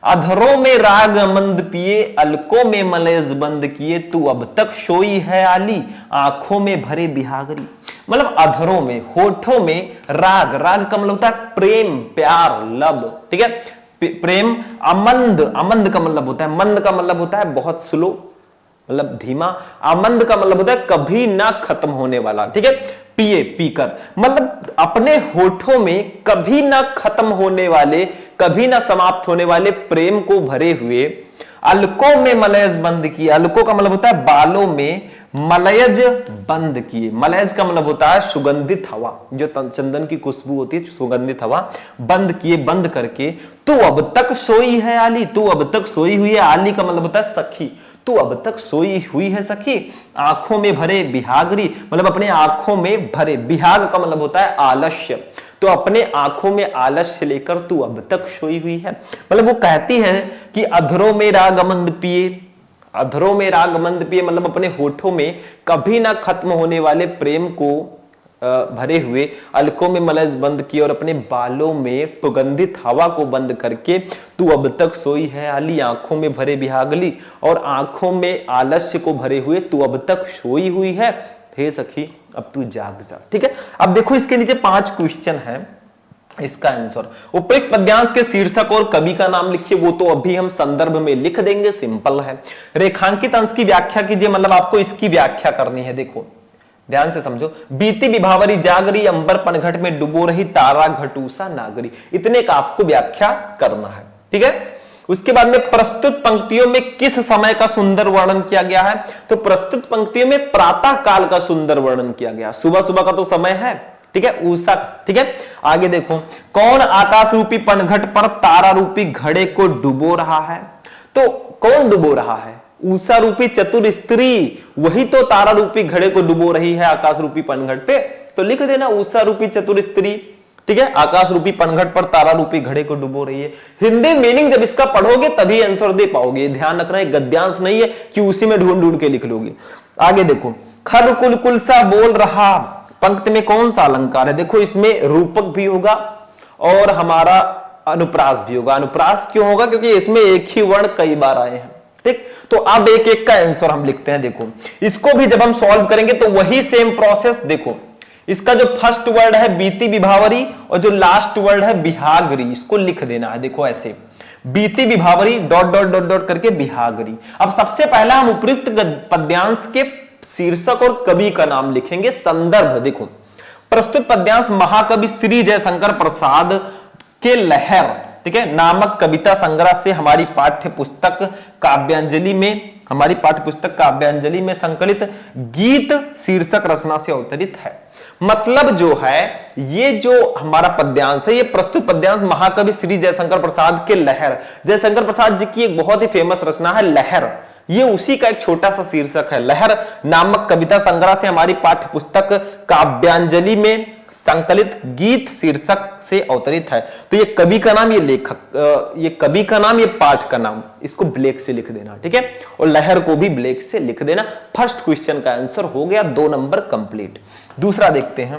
अधरों में राग मंद पिए, अलकों में मलेज बंद किए, तू अब तक सोई है आली, आंखों में भरे बिहागरी। मतलब अधरों में, होठों में राग, राग का मतलब होता है प्रेम, प्यार, लव। ठीक है, प्रेम। अमंद, अमंद का मतलब होता है, मंद का मतलब होता है बहुत स्लो, मतलब धीमा। आमंद का मतलब होता है कभी ना खत्म होने वाला। ठीक है, पिए, पीकर, मतलब अपने होठों में कभी ना खत्म होने वाले, कभी ना समाप्त होने वाले प्रेम को भरे हुए। अलकों में मलयज बंद किए, अलकों का मतलब होता है बालों में मलयज बंद किए। मलयज का मतलब होता है सुगंधित हवा, जो चंदन की खुशबू होती है, सुगंधित हवा। बंद किए, बंद करके, तू अब तक सोई है आली, तू अब तक सोई हुई है। आली का मतलब होता है सखी, तू अब तक सोई हुई है सखी। आंखों में भरे बिहागरी, मतलब अपने आंखों में भरे। बिहाग का मतलब होता है आलस्य, तो अपने आंखों में आलस्य लेकर तू अब तक सोई हुई है। मतलब वो कहती है कि अधरों में रागमंद पिए, अधरों में रागमंद पिए मतलब अपने होठों में कभी ना खत्म होने वाले प्रेम को भरे हुए। अलकों में मलज बंद किए और अपने बालों में सुगंधित हवा को बंद करके, तू अब तक सोई है आली, आंखों में भरे बिहागली, और आंखों में आलस्य को भरे हुए तू अब तक सोई हुई है। हे सखी अब तू जाग जा। ठीक है, अब देखो इसके नीचे 5 क्वेश्चन है, इसका आंसर। उपयुक्त पद्यांश के शीर्षक और कवि का नाम लिखिए, वो तो अभी हम संदर्भ में लिख देंगे, सिंपल है। रेखांकित अंश की व्याख्या कीजिए, मतलब आपको इसकी व्याख्या करनी है। देखो ध्यान से समझो। बीती विभावरी जागरी, अंबर पनघट में डुबो रही, तारा घटूसा नागरी। इतने का आपको व्याख्या करना है। ठीक है, उसके बाद में प्रस्तुत पंक्तियों में किस समय का सुंदर वर्णन किया गया है? तो प्रस्तुत पंक्तियों में प्रातः काल का सुंदर वर्णन किया गया। सुबह सुबह का तो समय है, ठीक है, उषा। ठीक है, आगे देखो, कौन आकाश रूपी पनघट पर तारा रूपी घड़े को डुबो रहा है? तो कौन डुबो रहा है? उषा रूपी चतुर स्त्री, वही तो तारा रूपी घड़े को डुबो रही है आकाश रूपी पनघट पे। तो लिख देना उषा रूपी चतुर स्त्री। ठीक है, आकाश रूपी पनघट पर तारा रूपी घड़े को डुबो रही है। हिंदी मीनिंग जब इसका पढ़ोगे तभी आंसर दे पाओगे। ध्यान रखना है, गद्यांश नहीं है कि उसी में ढूंढ ढूंढ के लिख लोगे। आगे देखो, खर कुल कुल सा बोल रहा, पंक्ति में कौन सा अलंकार है? देखो इसमें रूपक भी होगा और हमारा अनुप्रास भी होगा। अनुप्रास क्यों होगा? क्योंकि इसमें एक ही वर्ण कई बार आए हैं। ठीक, तो अब एक एक का आंसर हम लिखते हैं। देखो इसको भी जब हम सॉल्व करेंगे तो वही सेम प्रोसेस। देखो इसका जो फर्स्ट वर्ड है बीती विभावरी और जो लास्ट वर्ड है बिहागरी, इसको लिख देना है। देखो ऐसे, बीती विभावरी डॉट डॉट डॉट डॉट करके बिहागरी। अब सबसे पहला हम उपयुक्त पद्यांश के शीर्षक और कवि का नाम लिखेंगे। संदर्भ देखो, प्रस्तुत पद्यांश महाकवि श्री जयशंकर प्रसाद के लहर, ठीक है, नामक कविता संग्रह से हमारी पाठ्य पुस्तक काव्यांजलि में, हमारी पाठ्य पुस्तक काव्यांजलि में संकलित गीत शीर्षक रचना से अवतरित है। मतलब जो है ये जो हमारा पद्यांश है, ये प्रस्तुत पद्यांश महाकवि श्री जयशंकर प्रसाद के लहर, जयशंकर प्रसाद जी की एक बहुत ही फेमस रचना है लहर, ये उसी का एक छोटा सा शीर्षक है। लहर नामक कविता संग्रह से हमारी पाठ्य पुस्तक काव्यांजलि में संकलित गीत शीर्षक से अवतरित है। तो ये कवि का नाम, ये लेखक, ये कवि का नाम, ये पाठ का नाम, इसको ब्लैक से लिख देना। ठीक है, और लहर को भी ब्लैक से लिख देना। फर्स्ट क्वेश्चन का आंसर हो गया, 2 नंबर कंप्लीट। दूसरा देखते हैं,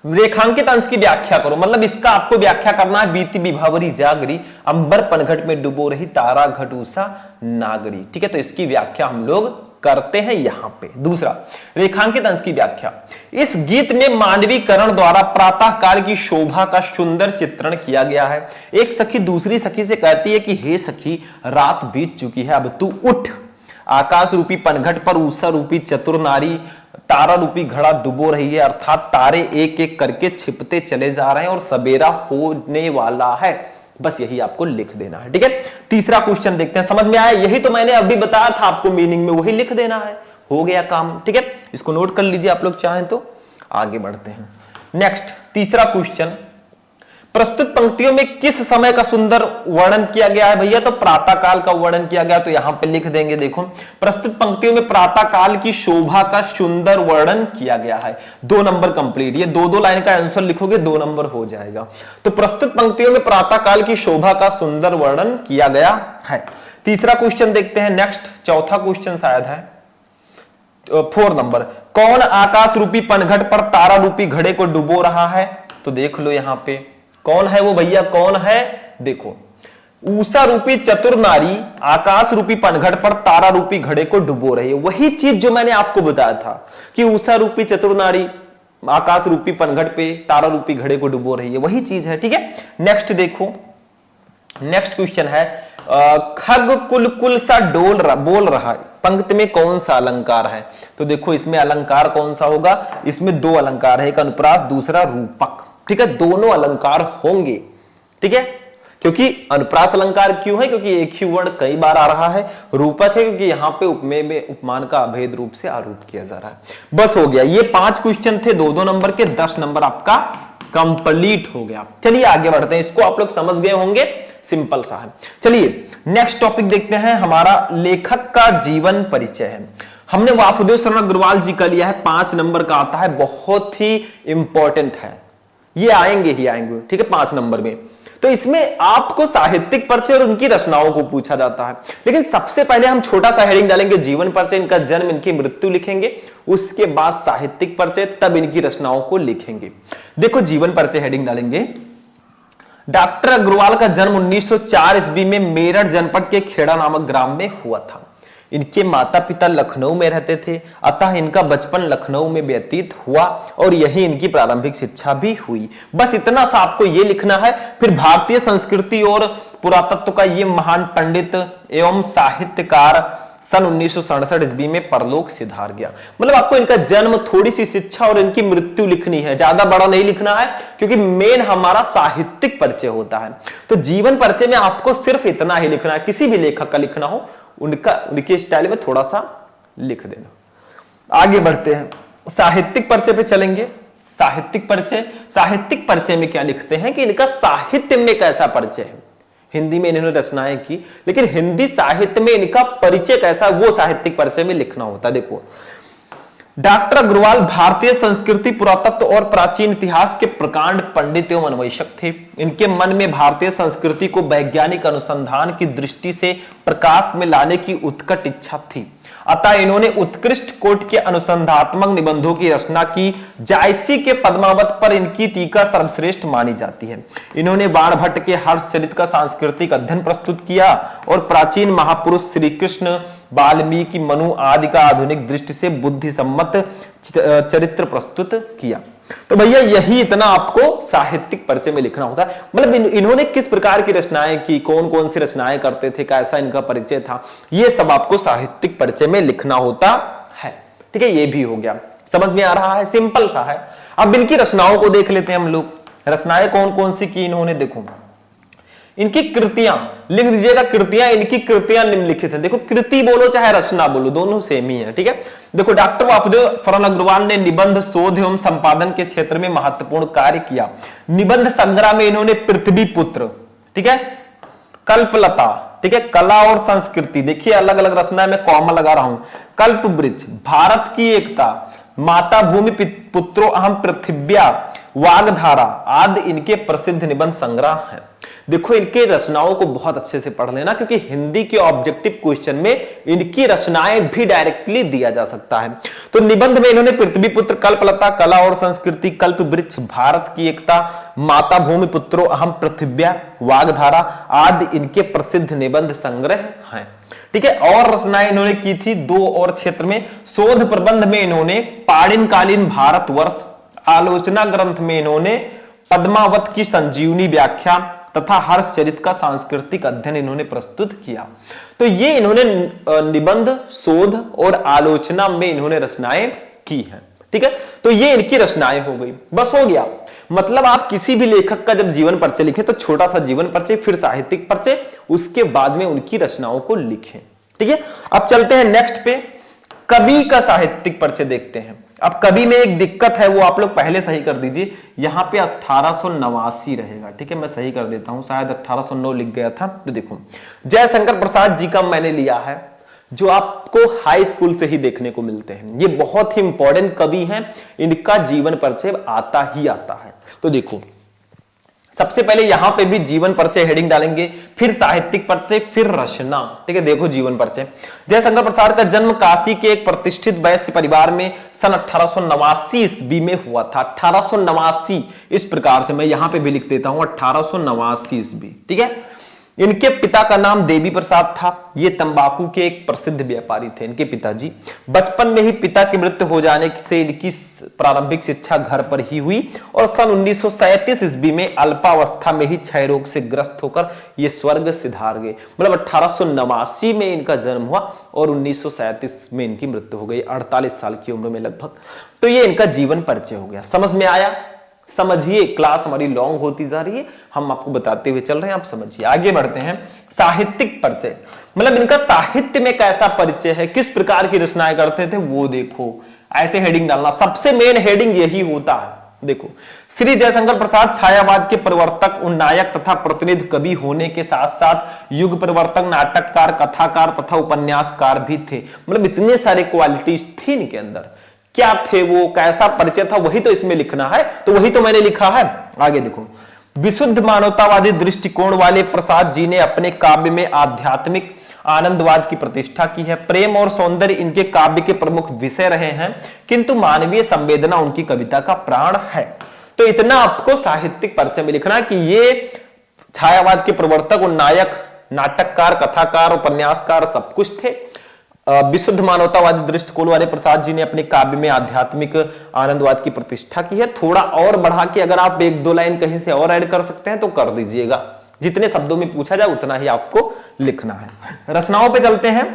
रेखांकित अंश की व्याख्या करो, मतलब इसका आपको व्याख्या करना है। बीती विभावरी जागरी, अंबर पनघट में डुबो रही, तारा घट उषा नागरी। ठीक है, तो इसकी व्याख्या हम लोग करते हैं यहां पे। दूसरा, रेखांकित अंश की व्याख्या। इस गीत में मानवीकरण द्वारा प्रातः काल की शोभा का सुंदर चित्रण किया गया है। एक सखी दूसरी सखी से कहती है कि हे सखी, रात बीत चुकी है, अब तू उठ। आकाश रूपी पनघट पर उषा रूपी चतुर नारी, तारा रूपी घड़ा डुबो रही है, अर्थात तारे एक एक करके छिपते चले जा रहे हैं और सवेरा होने वाला है। बस यही आपको लिख देना है। ठीक है, तीसरा क्वेश्चन देखते हैं, समझ में आया? यही तो मैंने अभी बताया था आपको, मीनिंग में वही लिख देना है, हो गया काम। ठीक है, इसको नोट कर लीजिए आप लोग चाहें तो। आगे बढ़ते हैं। नेक्स्ट, तीसरा क्वेश्चन, प्रस्तुत पंक्तियों में किस समय का सुंदर वर्णन किया गया है? भैया तो प्रातः काल का वर्णन किया गया, तो यहां पे लिख देंगे। देखो, प्रस्तुत पंक्तियों में प्रातः काल की शोभा का सुंदर वर्णन किया गया है। 2 नंबर कंप्लीट। ये 2-2 लाइन का आंसर लिखोगे 2 नंबर हो जाएगा। तो प्रस्तुत पंक्तियों में प्रातः काल की शोभा का सुंदर वर्णन किया गया है। तीसरा क्वेश्चन देखते हैं। नेक्स्ट, चौथा क्वेश्चन शायद है 4 नंबर, कौन आकाश रूपी पनघट पर तारा रूपी घड़े को डुबो रहा है? तो देख लो यहां पे कौन है वो भैया, कौन है? देखो, उषा रूपी चतुर नारी आकाश रूपी पनघट पर तारा रूपी घड़े को डुबो रही है। वही चीज जो मैंने आपको बताया था कि उषा रूपी चतुर नारी आकाश रूपी पनघट पे तारा रूपी घड़े को डुबो रही है, वही चीज है। ठीक है, नेक्स्ट देखो, नेक्स्ट क्वेश्चन है, खग कुल कुल सा बोल रहा है, पंक्ति में कौन सा अलंकार है? तो देखो, इसमें अलंकार कौन सा होगा? इसमें 2 अलंकार है, एक अनुप्रास, दूसरा रूपक। ठीक है, दोनों अलंकार होंगे। ठीक है, क्योंकि अनुप्रास अलंकार क्यों है? क्योंकि एक ही वर्ड कई बार आ रहा है। रूपक है क्योंकि यहां पे उपमेय में उपमान का अभेद रूप से आरोप किया जा रहा है। बस हो गया, ये 5 क्वेश्चन थे 2-2 नंबर के, 10 नंबर आपका कंप्लीट हो गया। चलिए आगे बढ़ते हैं, इसको आप लोग समझ गए होंगे, सिंपल सा है। चलिए नेक्स्ट टॉपिक देखते हैं, हमारा लेखक का जीवन परिचय है। हमने वासुदेव शरण अग्रवाल जी का लिया है, 5 नंबर का आता है, बहुत ही इंपॉर्टेंट है, ये आएंगे ही आएंगे। ठीक है, 5 नंबर में। तो इसमें आपको साहित्यिक परिचय और उनकी रचनाओं को पूछा जाता है, लेकिन सबसे पहले हम छोटा सा हेडिंग डालेंगे, जीवन परिचय, इनका जन्म, इनकी मृत्यु लिखेंगे, उसके बाद साहित्यिक परिचय, तब इनकी रचनाओं को लिखेंगे। देखो, जीवन परिचय हेडिंग डालेंगे, डॉक्टर अग्रवाल का जन्म 1904 ईस्वी में मेरठ जनपद के खेड़ा नामक ग्राम में हुआ था। इनके माता पिता लखनऊ में रहते थे, अतः इनका बचपन लखनऊ में व्यतीत हुआ और यही इनकी प्रारंभिक शिक्षा भी हुई। बस इतना सा आपको ये लिखना है। फिर भारतीय संस्कृति और पुरातत्व का ये महान पंडित एवं साहित्यकार सन 1967 ईस्वी में परलोक सिधार गया। मतलब आपको इनका जन्म, थोड़ी सी शिक्षा और इनकी मृत्यु लिखनी है, ज्यादा बड़ा नहीं लिखना है, क्योंकि मेन हमारा साहित्यिक परिचय होता है। तो जीवन परिचय में आपको सिर्फ इतना ही लिखना है, किसी भी लेखक का लिखना हो उनके स्टाइल में थोड़ा सा लिख देना। आगे बढ़ते हैं, साहित्यिक परिचय पे चलेंगे। साहित्यिक परिचय में क्या लिखते हैं कि इनका साहित्य में कैसा परिचय है। हिंदी में इन्होंने रचनाएं की, लेकिन हिंदी साहित्य में इनका परिचय कैसा, वो साहित्यिक परिचय में लिखना होता है। देखो, डॉक्टर अग्रवाल भारतीय संस्कृति, पुरातत्व और प्राचीन इतिहास के प्रकांड पंडित एवं अन्वेषक थे। इनके मन में भारतीय संस्कृति को वैज्ञानिक अनुसंधान की दृष्टि से प्रकाश में लाने की उत्कट इच्छा थी, अतः इन्होंने उत्कृष्ट कोटि के अनुसंधात्मक निबंधों की रचना की। जायसी के पद्मावत पर इनकी टीका सर्वश्रेष्ठ मानी जाती है। इन्होंने बाणभट्ट के हर्षचरित का सांस्कृतिक अध्ययन प्रस्तुत किया और प्राचीन महापुरुष श्री कृष्ण, वाल्मीकि, मनु आदि का आधुनिक दृष्टि से बुद्धि सम्मत चरित्र प्रस्तुत किया। तो भैया यही इतना आपको साहित्यिक परिचय में लिखना होता है। मतलब इन्होंने किस प्रकार की रचनाएं की, कौन कौन सी रचनाएं करते थे, कैसा इनका परिचय था, ये सब आपको साहित्यिक परिचय में लिखना होता है। ठीक है, ये भी हो गया, समझ में आ रहा है, सिंपल सा है। अब इनकी रचनाओं को देख लेते हैं हम लोग। रचनाएं कौन कौन सी की इन्होंने, देखो इनकी कृतियां लिख दीजिएगा। कृतियां, इनकी कृतियां निम्नलिखित है। देखो, कृति बोलो चाहे रचना बोलो, दोनों सेम ही है। ठीक है, देखो, डॉक्टर वासुदेव शरण अग्रवाल ने निबंध, शोध एवं संपादन के क्षेत्र में महत्वपूर्ण कार्य किया। निबंध संग्रह में इन्होंने पृथ्वी पुत्र, ठीक है, कल्पलता, ठीक है, कला और संस्कृति, देखिए अलग अलग रचना में कॉमा लगा रहा हूं, कल्प वृक्ष, भारत की एकता, माता भूमि पुत्रो अहम पृथिव्या, वागधारा आदि इनके प्रसिद्ध निबंध संग्रह हैं। देखो इनके रचनाओं को बहुत अच्छे से पढ़ लेना, क्योंकि हिंदी के ऑब्जेक्टिव क्वेश्चन में इनकी रचनाएं भी डायरेक्टली दिया जा सकता है। तो निबंध में इन्होंने पृथ्वीपुत्र, कल्पलता, कला और संस्कृति, कल्प वृक्ष, भारत की एकता, माता भूमि पुत्रो अहम पृथिव्या, वागधारा आदि इनके प्रसिद्ध निबंध संग्रह हैं। ठीक है, और रचनाएं इन्होंने की थी 2 और क्षेत्र में। शोध प्रबंध में इन्होंने पाणिनकालीन भारतवर्ष, आलोचना ग्रंथ में इन्होंने पद्मावत की संजीवनी व्याख्या तथा हर्षचरित का सांस्कृतिक अध्ययन इन्होंने प्रस्तुत किया। तो ये इन्होंने निबंध, शोध और आलोचना में इन्होंने रचनाएं की हैं। ठीक है, तो ये इनकी रचनाएं हो गई, बस हो गया। मतलब आप किसी भी लेखक का जब जीवन परिचय लिखें तो छोटा सा जीवन परिचय, फिर साहित्यिक परिचय, उसके बाद में उनकी रचनाओं को लिखें। ठीक है, अब चलते हैं नेक्स्ट पे, कवि का साहित्यिक परिचय देखते हैं। अब कवि में एक दिक्कत है, वो आप लोग पहले सही कर दीजिए, यहां पे 1889 रहेगा। ठीक है, मैं सही कर देता हूं, शायद 1809 लिख गया था। तो देखो जयशंकर प्रसाद जी का मैंने लिया है, जो आपको हाई स्कूल से ही देखने को मिलते हैं। ये बहुत ही इंपॉर्टेंट कवि हैं, इनका जीवन परिचय आता ही आता है। तो देखो सबसे पहले यहां पे भी जीवन परिचय हेडिंग डालेंगे, फिर साहित्यिक परिचय, फिर रचना। ठीक है, देखो जीवन परिचय। जयशंकर प्रसाद का जन्म काशी के एक प्रतिष्ठित वैश्य परिवार में सन 1889 ईस्वी में हुआ था। 1889 इस प्रकार से मैं यहां पे भी लिख देता हूं 1889 ईस्वी। ठीक है, इनके पिता का नाम देवी प्रसाद था। ये तंबाकू के एक प्रसिद्ध व्यापारी थे इनके पिताजी। बचपन में ही पिता की मृत्यु हो जाने से इनकी प्रारंभिक शिक्षा घर पर ही हुई और सन 1937 ईस्वी में अल्पावस्था में ही क्षय रोग से ग्रस्त होकर ये स्वर्ग सिधार गए। मतलब 1889 में इनका जन्म हुआ और 1937 में इनकी मृत्यु हो गई, 48 साल की उम्र में लगभग। तो ये इनका जीवन परिचय हो गया। समझ में आया? समझिए, क्लास हमारी लॉन्ग होती जा रही है, हम आपको बताते हुए चल रहे हैं, आप समझिए। आगे बढ़ते हैं, साहित्यिक परिचय। मतलब इनका साहित्य में कैसा परिचय है, किस प्रकार की रचनाएं करते थे, वो देखो। ऐसे हेडिंग डालना, सबसे मेन हेडिंग यही होता है। देखो, श्री जयशंकर प्रसाद छायावाद के प्रवर्तक, उन्नायक तथा प्रतिनिधि कवि होने के साथ साथ युग परिवर्तक, नाटककार, कथाकार तथा उपन्यासकार भी थे। मतलब इतने सारे क्वालिटीज थी इनके अंदर। क्या थे वो, कैसा परिचय था, वही तो इसमें लिखना है, तो वही तो मैंने लिखा है। आगे देखो, विशुद्ध मानवतावादी दृष्टिकोण वाले प्रसाद जी ने अपने काव्य में आध्यात्मिक आनंदवाद की प्रतिष्ठा की है। प्रेम और सौंदर्य इनके काव्य के प्रमुख विषय रहे हैं, किंतु मानवीय संवेदना उनकी कविता का प्राण है। तो इतना आपको साहित्यिक परिचय में लिखना कि ये छायावाद के प्रवर्तक, उन्नायक, नाटककार, कथाकार, उपन्यासकार सब कुछ थे। विशुद्ध मानवतावादी दृष्टिकोण वाले प्रसाद जी ने अपने काव्य में आध्यात्मिक आनंदवाद की प्रतिष्ठा की है। थोड़ा और बढ़ा के अगर आप 1-2 लाइन कहीं से और ऐड कर सकते हैं तो कर दीजिएगा, जितने शब्दों में पूछा जाए उतना ही आपको लिखना है। रचनाओं पे चलते हैं।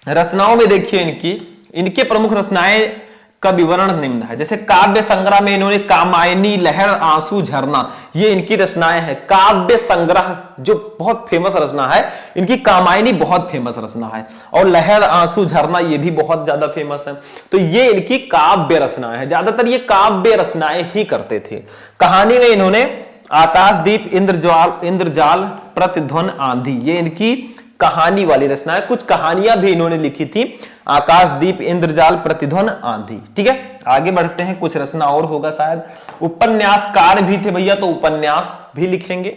रचनाओं में देखिए इनके प्रमुख रचनाएं का विवरण निम्न है। जैसे काव्य संग्रह में इन्होंने कामायनी, लहर, आंसू, झरना, ये इनकी रचनाएं हैं। काव्य संग्रह जो बहुत फेमस रचना है इनकी, कामायनी बहुत फेमस रचना है, और लहर, आंसू, झरना ये भी बहुत ज्यादा फेमस है। तो ये इनकी काव्य रचनाएं हैं। ज्यादातर ये काव्य रचनाएं ही करते थे। कहानी में इन्होंने आकाशदीप, इंद्रजाल, प्रतिध्वन, आंधी, ये इनकी कहानी वाली रचना है। कुछ कहानियां भी इन्होंने लिखी थी, आकाशदीप, इंद्रजाल, प्रतिध्वन, आंधी। ठीक है, आगे बढ़ते हैं। कुछ रचना और होगा शायद। उपन्यासकार भी थे भैया, तो उपन्यास भी लिखेंगे।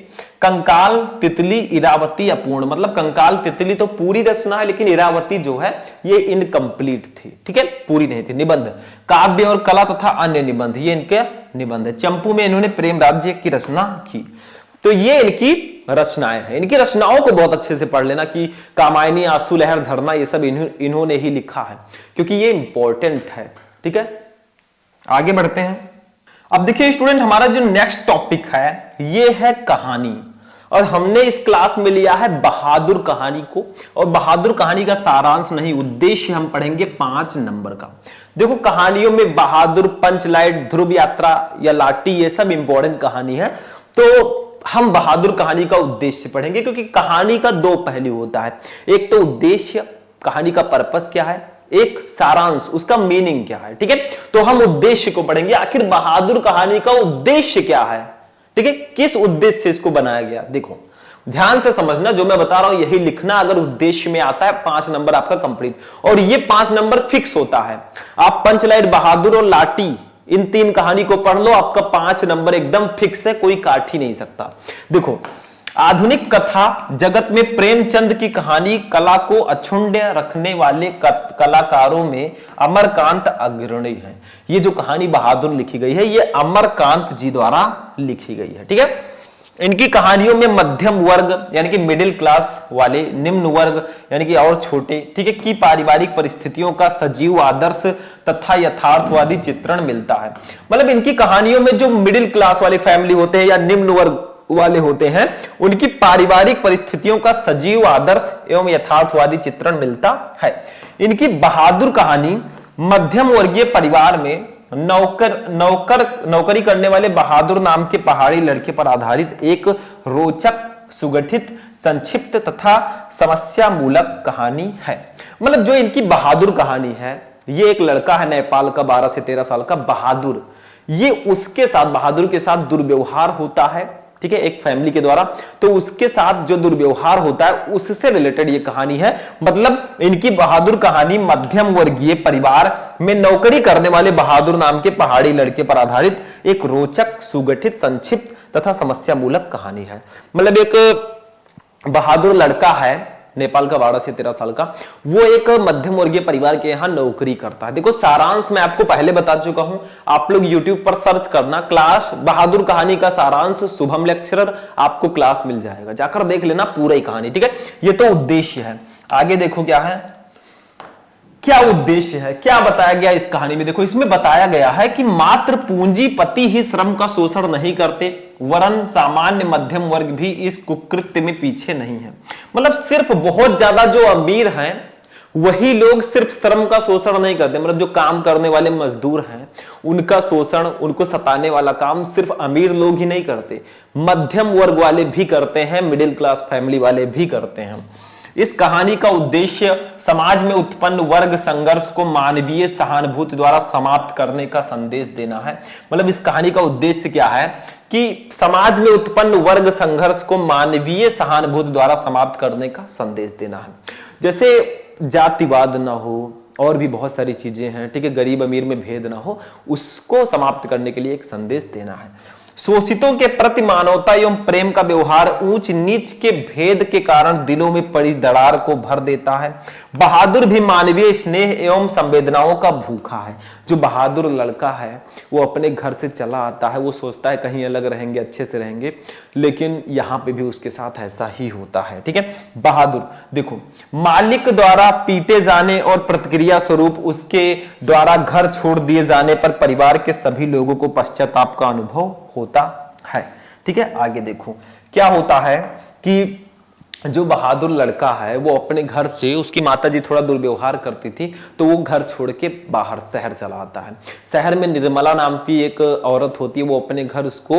कंकाल, तितली, इरावती अपूर्ण। मतलब कंकाल, तितली तो पूरी रचना है, लेकिन इरावती जो है ये इनकम्प्लीट थी। ठीक है, पूरी नहीं थी। निबंध, काव्य और कला तथा अन्य निबंध, ये इनके निबंध है। चंपू में इन्होंने प्रेम राज्य की रचना की। तो ये इनकी रचनाएं हैं। इनकी रचनाओं को बहुत अच्छे से पढ़ लेना कि कामायनी, आंसू, लहर, झरना ये सब इन्होंने ही लिखा है, क्योंकि ये इंपॉर्टेंट है। ठीक है, आगे बढ़ते हैं। अब देखिए स्टूडेंट, हमारा जो नेक्स्ट टॉपिक है ये है कहानी, और हमने इस क्लास में लिया है बहादुर कहानी को। और बहादुर कहानी का सारांश नहीं, उद्देश्य हम पढ़ेंगे 5 नंबर का। देखो कहानियों में बहादुर, पंचलाइट, ध्रुव यात्रा या लाठी, ये सब इंपॉर्टेंट कहानी है। तो हम बहादुर कहानी का उद्देश्य पढ़ेंगे, क्योंकि कहानी का 2 पहलू होता है। एक तो उद्देश्य, कहानी का पर्पस क्या है, एक सारांश, उसका मीनिंग क्या है। ठीक है, तो हम उद्देश्य को पढ़ेंगे, आखिर बहादुर कहानी का उद्देश्य क्या है। ठीक है, किस उद्देश्य से इसको बनाया गया। देखो ध्यान से समझना, जो मैं बता रहा हूं यही लिखना। अगर उद्देश्य में आता है 5 नंबर आपका कंप्लीट, और ये 5 नंबर फिक्स होता है। आप पंचलाइट, बहादुर और लाठी इन 3 कहानी को पढ़ लो, आपका 5 नंबर एकदम फिक्स है, कोई काट ही नहीं सकता। देखो, आधुनिक कथा जगत में प्रेमचंद की कहानी कला को अक्षुण्य रखने वाले कलाकारों में अमरकांत अग्रणी है। ये जो कहानी बहादुर लिखी गई है, ये अमरकांत जी द्वारा लिखी गई है। ठीक है, इनकी कहानियों में मध्यम वर्ग यानी कि मिडिल क्लास वाले, निम्न वर्ग यानी कि और छोटे, ठीक है, की पारिवारिक परिस्थितियों का सजीव आदर्श तथा यथार्थवादी चित्रण मिलता है। मतलब इनकी कहानियों में जो मिडिल क्लास वाले फैमिली होते हैं या निम्न वर्ग वाले होते हैं, उनकी पारिवारिक परिस्थितियों का सजीव आदर्श एवं यथार्थवादी चित्रण मिलता है। इनकी बहादुर कहानी मध्यम वर्गीय परिवार में नौकरी करने वाले बहादुर नाम के पहाड़ी लड़के पर आधारित एक रोचक, सुगठित, संक्षिप्त तथा समस्या मूलक कहानी है। मतलब जो इनकी बहादुर कहानी है, ये एक लड़का है नेपाल का 12 से 13 साल का बहादुर, ये उसके साथ, बहादुर के साथ दुर्व्यवहार होता है, ठीक है, एक फैमिली के द्वारा। तो उसके साथ जो दुर्व्यवहार होता है उससे रिलेटेड ये कहानी है। मतलब इनकी बहादुर कहानी मध्यम वर्गीय परिवार में नौकरी करने वाले बहादुर नाम के पहाड़ी लड़के पर आधारित एक रोचक, सुगठित, संक्षिप्त तथा समस्या मूलक कहानी है। मतलब एक बहादुर लड़का है नेपाल का 12 से 13 साल का, वो एक मध्यम वर्गीय परिवार के यहां नौकरी करता है। देखो, सारांश मैं आपको पहले बता चुका हूं, आप लोग YouTube पर सर्च करना, क्लास बहादुर कहानी का सारांश शुभम लेक्चरर, आपको क्लास मिल जाएगा, जाकर देख लेना पूरा ही कहानी। ठीक है, ये तो उद्देश्य है। आगे देखो क्या है, क्या उद्देश्य है, क्या बताया गया इस कहानी में। देखो, इसमें बताया गया है कि मात्र पूंजीपति ही श्रम का शोषण नहीं करते, वरन सामान्य मध्यम वर्ग भी इस कुकृत्य में पीछे नहीं है। मतलब सिर्फ बहुत ज्यादा जो अमीर हैं वही लोग सिर्फ श्रम का शोषण नहीं करते, मतलब जो काम करने वाले मजदूर हैं उनका शोषण, उनको सताने वाला काम सिर्फ अमीर लोग ही नहीं करते, मध्यम वर्ग वाले भी करते हैं, मिडिल क्लास फैमिली वाले भी करते हैं। इस कहानी का उद्देश्य समाज में उत्पन्न वर्ग संघर्ष को मानवीय सहानुभूति द्वारा समाप्त करने का संदेश देना है। मतलब इस कहानी का उद्देश्य क्या है कि समाज में उत्पन्न वर्ग संघर्ष को मानवीय सहानुभूति द्वारा समाप्त करने का संदेश देना है। जैसे जातिवाद ना हो और भी बहुत सारी चीजें हैं, ठीक है, गरीब अमीर में भेद ना हो, उसको समाप्त करने के लिए एक संदेश देना है। शोषितों के प्रति मानवता एवं प्रेम का व्यवहार ऊंच नीच के भेद के कारण दिलों में पड़ी दरार को भर देता है। बहादुर भी मानवीय स्नेह एवं संवेदनाओं का भूखा है। जो बहादुर लड़का है वो अपने घर से चला आता है, वो सोचता है कहीं अलग रहेंगे, अच्छे से रहेंगे, लेकिन यहाँ पे भी उसके साथ ऐसा ही होता है। ठीक है, बहादुर देखो, मालिक द्वारा पीटे जाने और प्रतिक्रिया स्वरूप उसके द्वारा घर छोड़ दिए जाने पर परिवार के सभी लोगों को पश्चाताप का अनुभव होता है। ठीक है, आगे देखो क्या होता है कि जो बहादुर लड़का है वो अपने घर से, उसकी माताजी थोड़ा दुर्व्यवहार करती थी तो वो घर छोड़ के बाहर शहर चला आता है। शहर में निर्मला नाम की एक औरत होती है, वो अपने घर उसको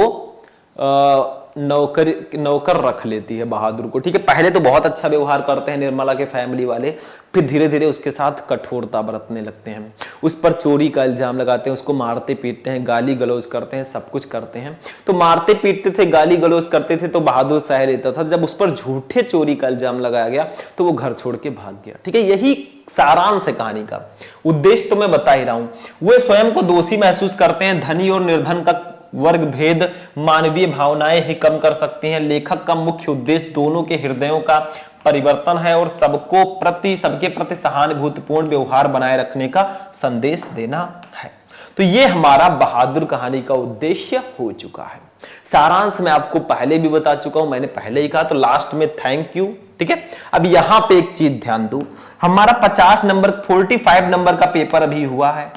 नौकर रख लेती है बहादुर को। ठीक है, पहले तो बहुत अच्छा व्यवहार करते हैं निर्मला के फैमिली वाले, फिर धीरे धीरे उसके साथ कठोरता बरतने लगते हैं, उस पर चोरी का इल्जाम लगाते हैं, उसको मारते पीटते हैं, गाली गलौज करते हैं, सब कुछ करते हैं। तो मारते पीटते थे, गाली गलौज करते थे तो बहादुर सह लेता था। जब उस पर झूठे चोरी का इल्जाम लगाया गया तो वो घर छोड़ के भाग गया। ठीक है, यही सारांश है कहानी का। उद्देश्य तो मैं बता ही रहा हूं, वे स्वयं को दोषी महसूस करते हैं। धनी और निर्धन का वर्ग भेद मानवीय भावनाएं ही कम कर सकती हैं। लेखक का मुख्य उद्देश्य दोनों के हृदयों का परिवर्तन है और सबके प्रति सहानुभूतिपूर्ण व्यवहार बनाए रखने का संदेश देना है। तो ये हमारा बहादुर कहानी का उद्देश्य हो चुका है। सारांश मैं आपको पहले भी बता चुका हूं, मैंने पहले ही कहा, तो लास्ट में थैंक यू। ठीक है, अब यहां पे एक चीज ध्यान दो, हमारा 50 नंबर 45 नंबर का पेपर अभी हुआ है।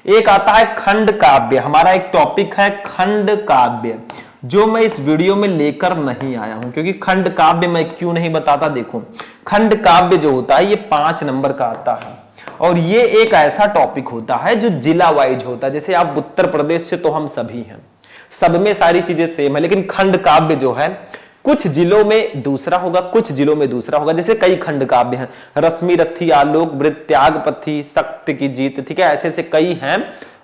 एक आता है खंड काव्य, हमारा एक टॉपिक है खंड काव्य, जो मैं इस वीडियो में लेकर नहीं आया हूं, क्योंकि खंड काव्य मैं क्यों नहीं बताता। देखो, खंड काव्य जो होता है ये 5 नंबर का आता है और ये एक ऐसा टॉपिक होता है जो जिला वाइज होता है। जैसे आप उत्तर प्रदेश से तो हम सभी हैं, सब में सारी चीजें सेम है, लेकिन खंड काव्य जो है कुछ जिलों में दूसरा होगा, कुछ जिलों में दूसरा होगा। जैसे कई खंड काव्य हैं, रश्मि रथी, आलोक वृत्त, त्यागपथी, शक्ति की जीत, ठीक है, ऐसे ऐसे कई हैं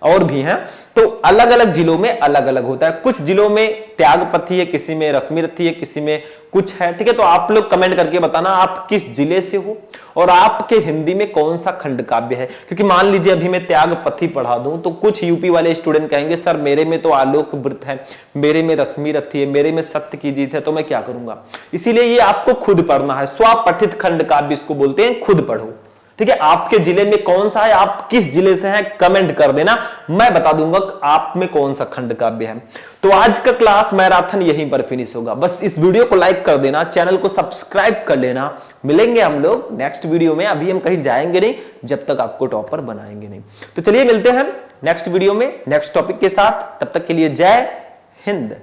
और भी हैं, तो अलग अलग जिलों में अलग अलग होता है। कुछ जिलों में त्यागपथी है, किसी में रश्मिरथी है, किसी में कुछ है, ठीक है। तो आप लोग कमेंट करके बताना आप किस जिले से हो और आपके हिंदी में कौन सा खंड काव्य है। क्योंकि मान लीजिए अभी मैं त्यागपथी पढ़ा दूं तो कुछ यूपी वाले स्टूडेंट कहेंगे सर मेरे में तो आलोक वृत है, मेरे में रश्मिरथी है, मेरे में सत्य की जीत है, तो मैं क्या करूंगा। इसीलिए ये आपको खुद पढ़ना है। स्वपठित खंड काव्य इसको बोलते हैं, खुद पढ़ो, ठीक है। आपके जिले में कौन सा है, आप किस जिले से हैं, कमेंट कर देना, मैं बता दूंगा आप में कौन सा खंड काव्य है। तो आज का क्लास मैराथन यहीं पर फिनिश होगा। बस इस वीडियो को लाइक कर देना, चैनल को सब्सक्राइब कर लेना। मिलेंगे हम लोग नेक्स्ट वीडियो में। अभी हम कहीं जाएंगे नहीं जब तक आपको टॉपर बनाएंगे नहीं। तो चलिए मिलते हैं नेक्स्ट वीडियो में नेक्स्ट टॉपिक के साथ। तब तक के लिए जय हिंद।